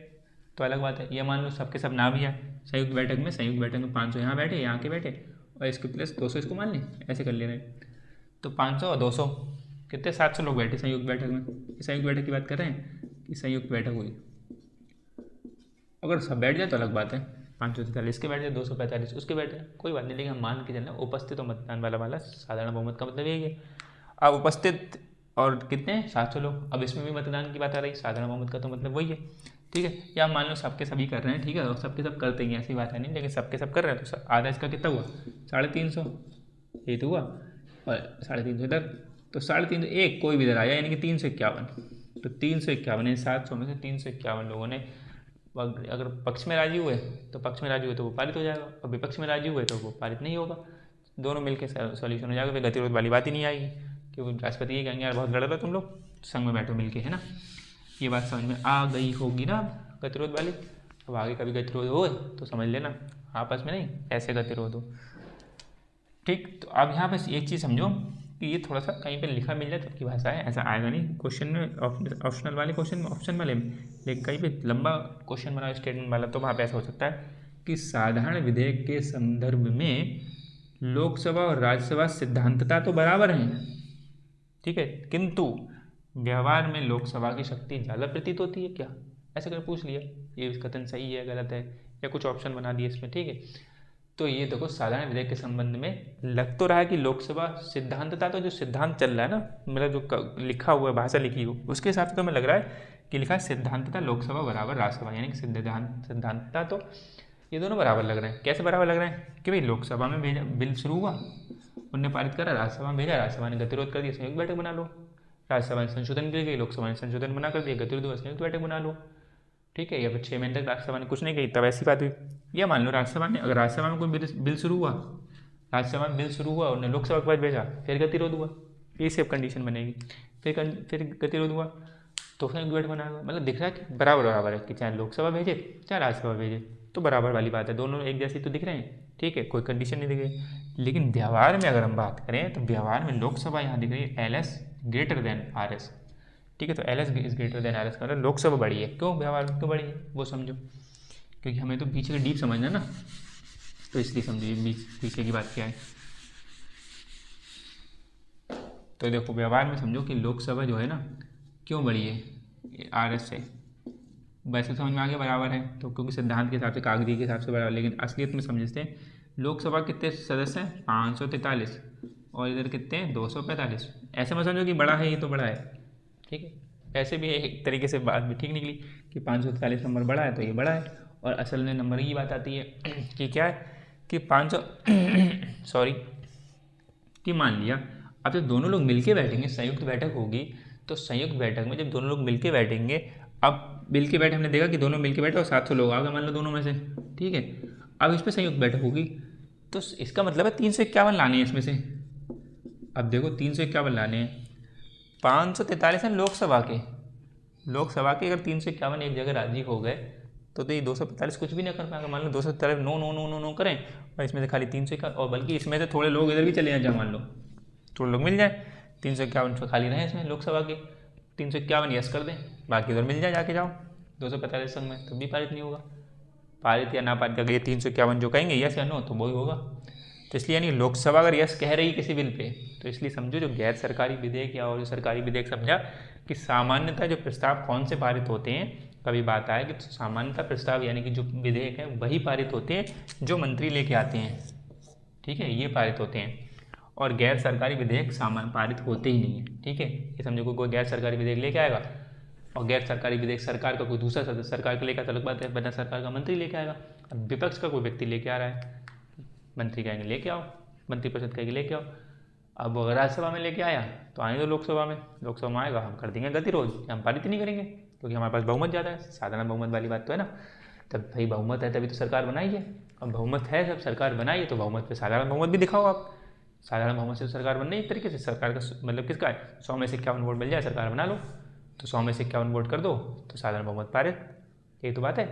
S1: तो अलग बात है, ये मान लो सबके सब ना भी आए, संयुक्त बैठक में 500 यहाँ बैठे, यहाँ के बैठे, और इसके प्लस 200 इसको मान लें, ऐसे कर ले रहे हैं, तो 500 और 200 कितने 700 लोग बैठे संयुक्त बैठक में, संयुक्त बैठक की बात कर रहे हैं कि संयुक्त बैठक हुई, अगर सब बैठ जाए तो अलग बात है, 543 के बैठ जाए, 245 उसके बैठे, कोई बात नहीं, लेकिन हम मान के चलना उपस्थित और मतदान वाला साधारण बहुमत का मतलब यही है। अब उपस्थित और कितने 700 लोग, अब इसमें भी मतदान की बात आ रही, साधारण बहुमत का तो मतलब वही है, ठीक है। या मान लो सबके सभी कर रहे हैं, ठीक है, और सबके सब करते हैं, ऐसी बात है नहीं, लेकिन सबके सब कर रहे हैं, तो आधा इसका कितना हुआ 350, ये तो हुआ, और 350 इधर, तो 350 एक कोई भी इधर आया, यानी कि 351, तो 351 700 में से 351 लोगों ने अगर पक्ष में राजी हुए तो पक्ष में राजी हुए तो वो पारित हो जाएगा, और विपक्ष में राजी हुए तो वो पारित नहीं होगा, दोनों मिलकर सॉल्यूशन हो जाएगा, फिर गतिरोध वाली बात ही नहीं आएगी, क्योंकि राष्ट्रपति ये कहेंगे यार बहुत लड़ रहे तुम लोग, संग में बैठो मिलके, है ना। ये बात समझ में आ गई होगी ना गतिरोध वाली। अब आगे कभी गतिरोध हो तो समझ लेना, आपस में नहीं, ऐसे गतिरोध हो, ठीक। तो अब यहाँ पे एक चीज़ समझो कि ये थोड़ा सा कहीं पे लिखा मिल जाए तब की भाषा है, ऐसा आएगा नहीं क्वेश्चन में, ऑप्शनल वाले क्वेश्चन में, ऑप्शन वाले में, लेकिन कहीं पे लंबा क्वेश्चन बना स्टेटमेंट वाला, तो वहाँ पे ऐसा हो सकता है कि साधारण विधेयक के संदर्भ में लोकसभा और राज्यसभा सिद्धांतता तो बराबर हैं, ठीक है, किंतु व्यवहार में लोकसभा की शक्ति ज़्यादा प्रतीत होती है क्या, ऐसे कर पूछ लिया ये कथन सही है गलत है, या कुछ ऑप्शन बना दिए इसमें, ठीक है। तो ये देखो साधारण विधेयक के संबंध में लग तो रहा है कि लोकसभा सिद्धांतता, तो जो सिद्धांत चल रहा है ना, मतलब जो लिखा हुआ है, भाषा लिखी हो, उसके हिसाब से तो हमें लग रहा है कि लिखा है सिद्धांतता लोकसभा बराबर राज्यसभा, यानी कि सिद्धांतता तो ये दोनों बराबर लग रहे हैं। कैसे बराबर लग रहे हैं कि भाई लोकसभा में भेजा, बिल शुरू हुआ, उनने पारित करा, राज्यसभा में भेजा, राज्यसभा ने गतिरोध कर दिया, संयुक्त बैठक बना लो। राज्यसभा ने संशोधन के लिए गई, लोकसभा ने संशोधन बना कर दिया, गतिरोध हुआ, संयुक्त बैठक बना लो, ठीक है। या फिर 6 महीने तक राज्यसभा ने कुछ नहीं कही, तब ऐसी बात हुई। या मान लो राज्यसभा ने, अगर राज्यसभा में कोई बिल शुरू हुआ, राज्यसभा में बिल शुरू हुआ, उन्होंने लोकसभा के पास भेजा, फिर गतिरोध हुआ, ये सेफ कंडीशन बनेगी। फिर गतिरोध हुआ तो फिर बैठ बना हुआ, मतलब दिख रहा है कि बराबर बराबर है, कि चाहे लोकसभा भेजे चाहे राज्यसभा भेजे, तो बराबर वाली बात है, दोनों एक जैसी तो दिख रहे हैं, ठीक है, कोई कंडीशन नहीं दिख रही। लेकिन व्यवहार में अगर हम बात करें तो व्यवहार में लोकसभा यहाँ दिख रही है LS ग्रेटर देन RS, ठीक है। तो LS is greater than RS, मतलब लोकसभा बड़ी है। क्यों व्यवहार में क्यों बड़ी है वो समझो, क्योंकि हमें तो पीछे का डीप समझना ना, तो इसलिए समझो ये पीछे की बात क्या है। तो देखो व्यवहार में समझो कि लोकसभा जो है ना क्यों बड़ी है RS से, वैसे समझ में आगे बराबर है तो, क्योंकि सिद्धांत के हिसाब से, कागजी के हिसाब से बराबर, लेकिन असलियत में समझते हैं लोकसभा कितने सदस्य हैं 543, और इधर कितने हैं 245। ऐसे मत समझो कि बड़ा है ये तो बड़ा है, ठीक है। ऐसे भी एक तरीके से बात भी ठीक निकली कि 543 नंबर बड़ा है तो ये बड़ा है, और असल में नंबर की बात आती है कि क्या है कि 500 सॉरी, कि मान लिया अब जब दोनों लोग मिलके बैठेंगे, संयुक्त बैठक होगी, तो संयुक्त बैठक में जब दोनों लोग मिलके बैठेंगे, अब मिलके बैठे, हमने देखा कि दोनों मिलके बैठे और 700 लोग आ गए मान लो दोनों में से, ठीक है। अब इस पर संयुक्त बैठक होगी, तो इसका मतलब है 351 लाने हैं इसमें से। अब देखो 351 लाने हैं, 543 हैं लोकसभा के, अगर 351 एक जगह राजी हो गए तो ये 245 कुछ भी नहीं कर पाएगा। मान लो 245 no no no no no करें, और इसमें से खाली 351, और बल्कि इसमें से थोड़े लोग इधर भी चले जाए, मान लो थोड़े लोग मिल जाए, 351 खाली रहे इसमें लोकसभा के, 351 यस कर दें, बाकी उधर मिल जाए, जाके जाओ 245 संग में, तब भी पारित नहीं होगा। पारित या ना पारित अगर ये 351 जो कहेंगे यस या नो तो वही होगा। तो इसलिए यानी लोकसभा अगर यस कह रही किसी बिल पे, तो इसलिए समझो जो गैर सरकारी विधेयक या और जो सरकारी विधेयक, समझा कि सामान्यतः जो प्रस्ताव कौन से पारित होते हैं, कभी बात आए कि तो सामान्यतः प्रस्ताव यानी कि जो विधेयक है वही पारित होते हैं जो मंत्री लेके आते हैं, ठीक है, ये पारित होते हैं। और गैर सरकारी विधेयक सामान्य पारित होते ही नहीं है, ठीक है। ये समझो कोई गैर सरकारी विधेयक लेके आएगा, और गैर सरकारी विधेयक सरकार का कोई दूसरा सदस्य सरकार का लेकर, तो अलग बात है, बना सरकार का मंत्री लेके आएगा। अब विपक्ष का कोई व्यक्ति लेके आ रहा है, मंत्री कहेंगे लेके आओ, मंत्रिपरिषद कहेगी लेके आओ। अब अगर राज्यसभा में लेके आया तो आने दो लोकसभा में आएगा, हम कर देंगे गतिरोध, हम पारित ही नहीं करेंगे क्योंकि हमारे पास बहुमत ज़्यादा है, साधारण बहुमत वाली बात तो है ना। तब भाई बहुमत है तभी तो सरकार बनाई है, अब बहुमत है जब सरकार बनाई है तो बहुमत पे साधारण बहुमत भी दिखाओ आप। साधारण बहुमत से सरकार बन रही है एक तरीके से, सरकार का मतलब किसका है, 100 में से 51 वोट मिल जाए सरकार बना लो, तो 100 में से 51 वोट कर दो तो साधारण बहुमत पारित, यही तो बात है।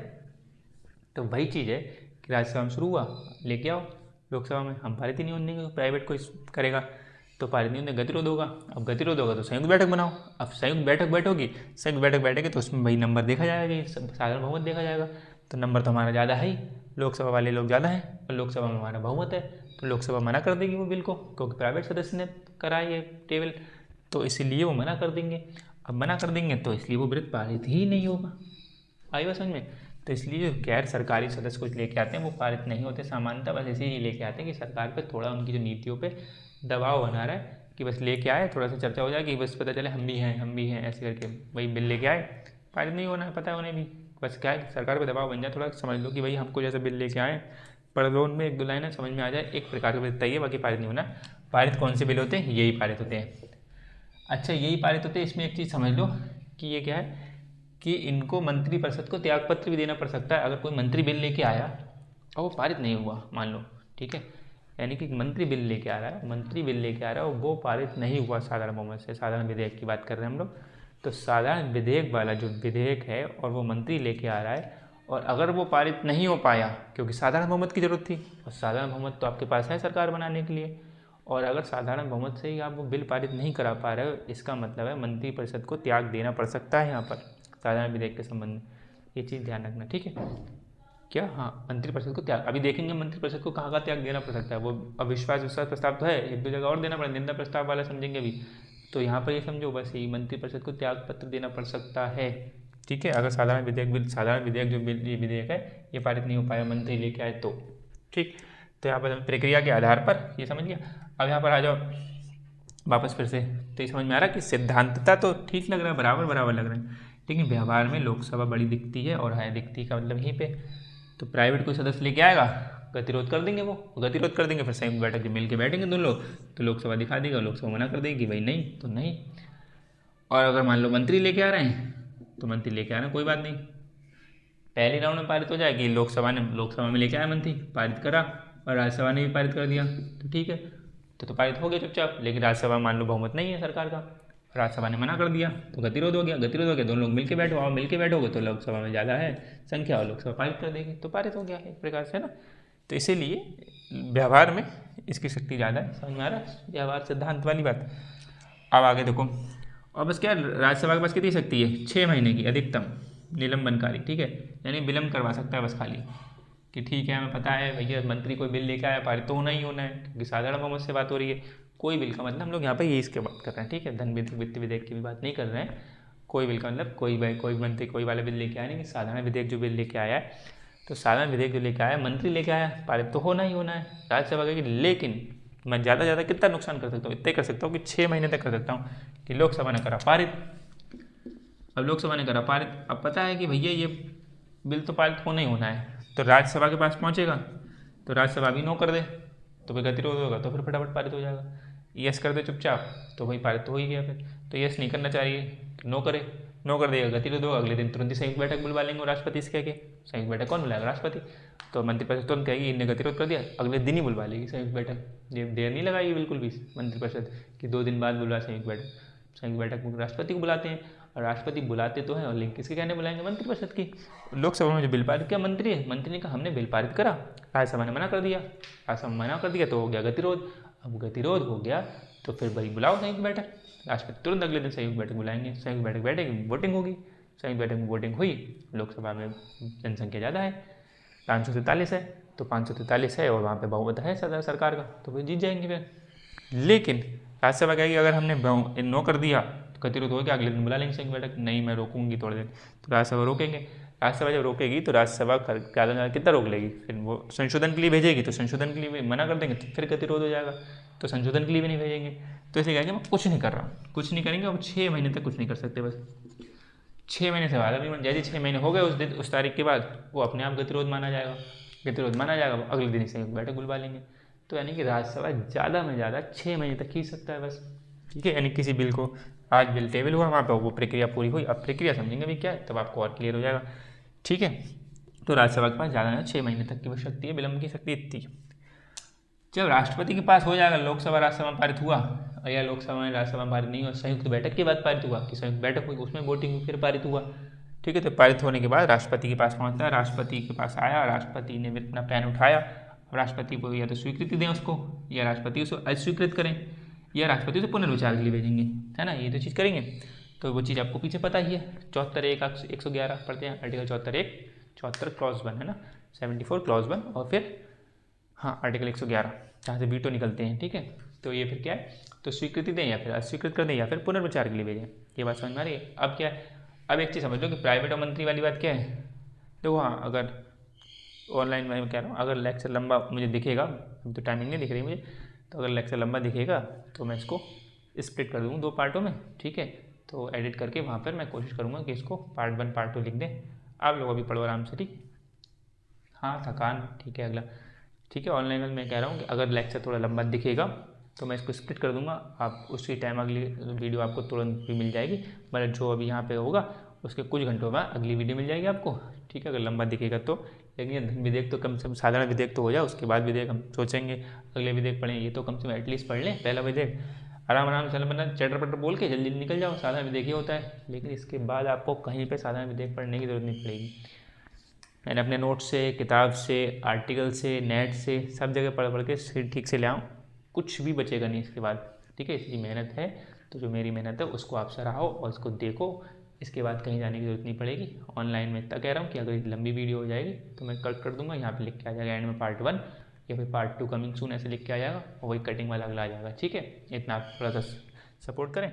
S1: तो वही चीज़ है कि राज्यसभा में शुरू हुआ, लेके आओ लोकसभा में, हम पारित ही नहीं होने देंगे, प्राइवेट कोई करेगा तो पारित नहीं होने, गतिरोध होगा। अब गतिरोध होगा तो संयुक्त बैठक बनाओ, अब संयुक्त बैठक बैठोगी, संयुक्त बैठक बैठेगी तो उसमें वही नंबर देखा जाएगा, ये साधारण बहुमत देखा जाएगा, तो नंबर तो हमारा ज़्यादा है ही, लोकसभा वाले लोग ज़्यादा हैं और लोकसभा में हमारा बहुमत है, तो लोकसभा मना कर देगी वो बिल को, क्योंकि प्राइवेट सदस्य ने कराई है टेबल, तो इसीलिए वो मना कर देंगे। अब मना कर देंगे तो इसलिए वो बिल पारित ही नहीं होगा, आई बात समझ में। तो इसलिए जो गैर सरकारी सदस्य कुछ लेके आते हैं वो पारित नहीं होते सामान्यतः, बस इसीलिए लेके आते हैं कि सरकार पे थोड़ा उनकी जो नीतियों पे दबाव बना रहा है, कि बस लेके आए, थोड़ा सा चर्चा हो जाए कि बस पता चले हम भी हैं ऐसे करके वही बिल लेके आए, पारित नहीं होना है, पता है उन्हें भी, बस क्या है सरकार पे दबाव बन जाए, थोड़ा समझ लो कि भाई हमको जैसे बिल लेके आए, पढ़ लो उनमें 1-2 लाइनें समझ में आ जाए, एक प्रकार का बिल तय है, बाकी पारित नहीं होना। पारित कौन से बिल होते हैं, यही पारित होते हैं। अच्छा यही पारित होते हैं, इसमें एक चीज़ समझ लो कि ये क्या है कि इनको मंत्रिपरिषद को त्यागपत्र भी देना पड़ सकता है, अगर कोई मंत्री बिल लेके आया और वो पारित नहीं हुआ मान लो, ठीक है, यानी कि मंत्री बिल लेके आ रहा है और वो पारित नहीं हुआ साधारण बहुमत से, साधारण विधेयक की बात कर रहे हैं हम लोग, तो साधारण विधेयक वाला जो विधेयक है और वो मंत्री लेके आ रहा है, और अगर वो पारित नहीं हो पाया क्योंकि साधारण बहुमत की जरूरत थी, और साधारण बहुमत तो आपके पास है सरकार बनाने के लिए, और अगर साधारण बहुमत से ही आप वो बिल पारित नहीं करा पा रहे हो, इसका मतलब है मंत्रिपरिषद को त्याग देना पड़ सकता है यहाँ पर साधारण विधेयक के संबंध में, ये चीज़ ध्यान रखना, ठीक है क्या। हाँ मंत्रिपरिषद को त्याग, अभी देखेंगे मंत्रिपरिषद को कहाँ त्याग देना पड़ सकता है, वो अविश्वास विश्वास प्रस्ताव तो है, 1-2 जगह और देना पड़ेगा, निंदा प्रस्ताव वाला समझेंगे अभी, तो यहाँ पर ये समझो बस यही मंत्रिपरिषद को त्याग पत्र देना पड़ सकता है, ठीक है, अगर साधारण विधेयक जो बिल ये विधेयक है ये पारित नहीं हो पाया मंत्री लेके आए तो। ठीक, तो यहाँ पर प्रक्रिया के आधार पर ये समझ लिया। अब यहाँ पर आ जाओ वापस फिर से, तो ये समझ में आ रहा है कि सिद्धांतता तो ठीक लग रहा है, बराबर बराबर लग रहा है, लेकिन व्यवहार में लोकसभा बड़ी दिखती है और है दिखती का मतलब यहीं पे। तो प्राइवेट कोई सदस्य लेके आएगा, गतिरोध कर देंगे, वो गतिरोध कर देंगे, फिर संयुक्त बैठक जब मिल के बैठेंगे दोनों लोग, तो लोकसभा दिखा देगा, लोकसभा मना कर देगी भाई नहीं तो नहीं। और अगर मान लो मंत्री लेके आ रहे हैं, तो मंत्री लेके आ रहे हैं कोई बात नहीं, पहले राउंड में पारित हो जाएगी, लोकसभा में लेके आया मंत्री, पारित करा, और राज्यसभा ने भी पारित कर दिया, तो ठीक है, तो पारित हो गया चुपचाप। लेकिन राज्यसभा मान लो बहुमत नहीं है सरकार का, राज्यसभा ने मना कर दिया, तो गतिरोध हो गया, दोनों लोग मिलके बैठो, और मिलके बैठोगे तो लोकसभा में ज़्यादा है संख्या और लोकसभा पारित कर देगी, तो पारित हो गया एक प्रकार से, है ना। तो इसीलिए व्यवहार में इसकी शक्ति ज़्यादा है, समझ में आ रहा है, व्यवहार सिद्धांत वाली बात। अब आगे देखो, और बस क्या राज्यसभा के पास कितनी शक्ति है, 6 महीने की अधिकतम निलंबनकारी, ठीक है, यानी विलम्ब करवा सकता है बस खाली, कि ठीक है हमें पता है भैया मंत्री कोई बिल लेके आया पारित तो होना ही होना है, क्योंकि साधारण बहुमत से बात हो रही है, कोई बिल का मतलब हम लोग यहाँ पे ये इसके बात कर रहे हैं, ठीक है, धन वित्त विधेयक की भी बात नहीं कर रहे हैं, कोई बिल का मतलब कोई मंत्री कोई वाला बिल लेके आया नहीं, कि साधारण विधेयक जो बिल लेके आया है, तो साधारण विधेयक जो लेके आया मंत्री लेके आया पारित तो होना ही होना है राज्यसभा का। लेकिन मैं ज़्यादा से ज़्यादा कितना नुकसान कर सकता हूँ, इतना कर सकता हूँ कि 6 महीने तक कर सकता हूँ, कि लोकसभा ने करा पारित। अब लोकसभा ने करा पारित, अब पता है कि भैया ये बिल तो पारित होना ही होना है, तो राज्यसभा के पास पहुँचेगा, तो राज्यसभा भी नो कर दे, तो फिर गतिरोध होगा, तो फिर फटाफट पारित हो जाएगा। यस कर दे चुपचाप, तो भाई पारित तो हो ही गया फिर। तो यस नहीं करना चाहिए, तो नो कर देगा, गतिरोध होगा, अगले दिन तुरंत ही संयुक्त बैठक बुलवा लेंगे राष्ट्रपति से कह के। संयुक्त बैठक कौन बुलाएगा, राष्ट्रपति। तो मंत्रिपरिषद तुरंत कहेगी इनने गतिरोध कर दिया, अगले दिन ही बुलवा लेगी संयुक्त बैठक, ये देर नहीं लगाएगी बिल्कुल भी मंत्रिपरिषद कि 2 दिन बाद बुलवा संयुक्त बैठक। संयुक्त बैठक में राष्ट्रपति को बुलाते हैं, और राष्ट्रपति बुलाते तो हैं, और लेकिन किसके कहने बुलाएंगे, मंत्रिपरिषद की। लोकसभा में जो बिल पारित किया मंत्री ने कहा हमने बिल पारित करा, राज्यसभा ने मना कर दिया, तो हो गया गतिरोध। अब गतिरोध हो गया तो फिर भाई बुलाओ संयुक्त बैठक, राष्ट्रपति तुरंत अगले दिन संयुक्त बैठक बुलाएंगे, संयुक्त बैठक बैठेगी, वोटिंग होगी, संयुक्त बैठक में वोटिंग हुई, लोकसभा में जनसंख्या ज़्यादा है 543 है, तो 543 है और वहाँ पे बहुमत है सरकार का, तो फिर जीत जाएंगे फिर। लेकिन राज्यसभा कहेगी अगर हमने नो कर दिया तो गतिरोध हो गया, अगले दिन बुला लेंगे संयुक्त बैठक, नहीं मैं रोकूंगी थोड़े दिन, तो राज्यसभा रोकेंगे। राज्यसभा जब रोकेगी तो राज्यसभा ज़्यादा ज़्यादा कितना रोक लेगी, फिर वो संशोधन के लिए भेजेगी, तो संशोधन के लिए मना कर देंगे तो फिर गतिरोध हो जाएगा, तो संशोधन के लिए भी नहीं भेजेंगे। तो इसलिए कहेंगे मैं कुछ नहीं कर रहा हूँ, कुछ नहीं करेंगे, अब 6 महीने तक कुछ नहीं कर सकते, बस 6 महीने से बाद अभी जैसे 6 महीने हो गए उस दिन उस तारीख के बाद वो अपने आप गतिरोध माना जाएगा, अगले दिन ही संयुक्त बैठक बुलवा लेंगे। तो यानी कि राज्यसभा ज़्यादा में ज़्यादा 6 महीने तक खींच सकता है बस, ठीक है। यानी किसी बिल को आज बिल टेबल हुआ वहाँ पर वो प्रक्रिया पूरी हुई, अब प्रक्रिया समझेंगे भी क्या है तब आपको और क्लियर हो जाएगा, ठीक है। तो राज्यसभा के पास ज़्यादा 6 महीने तक की वो शक्ति है, विलम्ब की शक्ति इतनी है। जब राष्ट्रपति के पास हो जाएगा, लोकसभा राज्यसभा पारित हुआ या लोकसभा में राज्यसभा पारित नहीं हुआ, संयुक्त बैठक के बाद पारित हुआ, कि संयुक्त बैठक हुई उसमें वोटिंग हुई फिर पारित हुआ, ठीक है। तो पारित होने के बाद राष्ट्रपति के पास पहुंचता है, राष्ट्रपति के पास आया, राष्ट्रपति ने अपना पेन उठाया, राष्ट्रपति को या तो स्वीकृति दें उसको, या राष्ट्रपति उसको अस्वीकृत करें, या राष्ट्रपति उसे पुनर्विचार के लिए भेजेंगे, है ना, ये तो चीज़ करेंगे। तो वो चीज़ आपको पीछे पता ही है, 74(1) पढ़ते हैं, आर्टिकल 74 क्लॉज 1 है ना, 74 क्लॉज 1, और फिर हाँ आर्टिकल 111 जहाँ से वीटो निकलते हैं, ठीक है। तो ये फिर क्या है, तो स्वीकृति दें या फिर अस्वीकृत कर दें या फिर पुनर्विचार के लिए भेजें, ये बात समझ में आ रही है। अब क्या है, अब एक चीज़ समझ लो कि प्राइवेट और मंत्री वाली बात क्या है। देखो हाँ, अगर ऑनलाइन मैं कह रहा हूँ, अगर लेक्चर लंबा मुझे दिखेगा, अभी तो टाइमिंग नहीं दिख रही मुझे, तो अगर लेक्चर लंबा दिखेगा तो मैं इसको स्प्लिट कर दूँगा 2 पार्टों में, ठीक है। तो एडिट करके वहाँ पर मैं कोशिश करूँगा कि इसको पार्ट 1 पार्ट 2 लिख दें। आप लोग अभी पढ़ो आराम से, ठीक। हाँ थकान ठीक है, अगला ठीक है। ऑनलाइन में मैं कह रहा हूँ कि अगर लेक्चर थोड़ा लंबा दिखेगा तो मैं इसको स्प्लिट कर दूंगा, आप उसी टाइम अगली वीडियो आपको तुरंत भी मिल जाएगी, मतलब जो अभी यहाँ पे होगा उसके कुछ घंटों बाद अगली वीडियो मिल जाएगी आपको, ठीक है, अगर लंबा दिखेगा तो। लेकिन ये धन विधेयक तो कम से कम साधारण विधेयक तो हो जाए, उसके बाद विधेयक हम सोचेंगे अगले विधेयक पढ़ें, ये तो कम से कम एटलीस्ट पढ़ लें पहला विधेयक, आराम से वरना चटर पटर बोल के जल्दी निकल जाओ, साधारण विधेयक ही होता है। लेकिन इसके बाद आपको कहीं पर साधारण विधेयक पढ़ने की जरूरत नहीं पड़ेगी। मैंने अपने नोट से, किताब से, आर्टिकल से, नेट से, सब जगह पढ़ के ठीक से ले आऊँ, कुछ भी बचेगा नहीं इसके बाद, ठीक है। इसकी मेहनत है, तो जो मेरी मेहनत है उसको आप सराहो और उसको देखो, इसके बाद कहीं जाने की जरूरत नहीं पड़ेगी। ऑनलाइन में इतना कह रहा हूँ कि अगर लंबी वीडियो हो जाएगी तो मैं कट कर दूंगा, यहाँ पे लिख के आ जाएगा एंड में पार्ट 1 या फिर पार्ट 2 कमिंग सून ऐसे लिख के आ जाएगा, और वही कटिंग वाला अगला आ जाएगा, ठीक है। इतना आप थोड़ा सा सपोर्ट करें।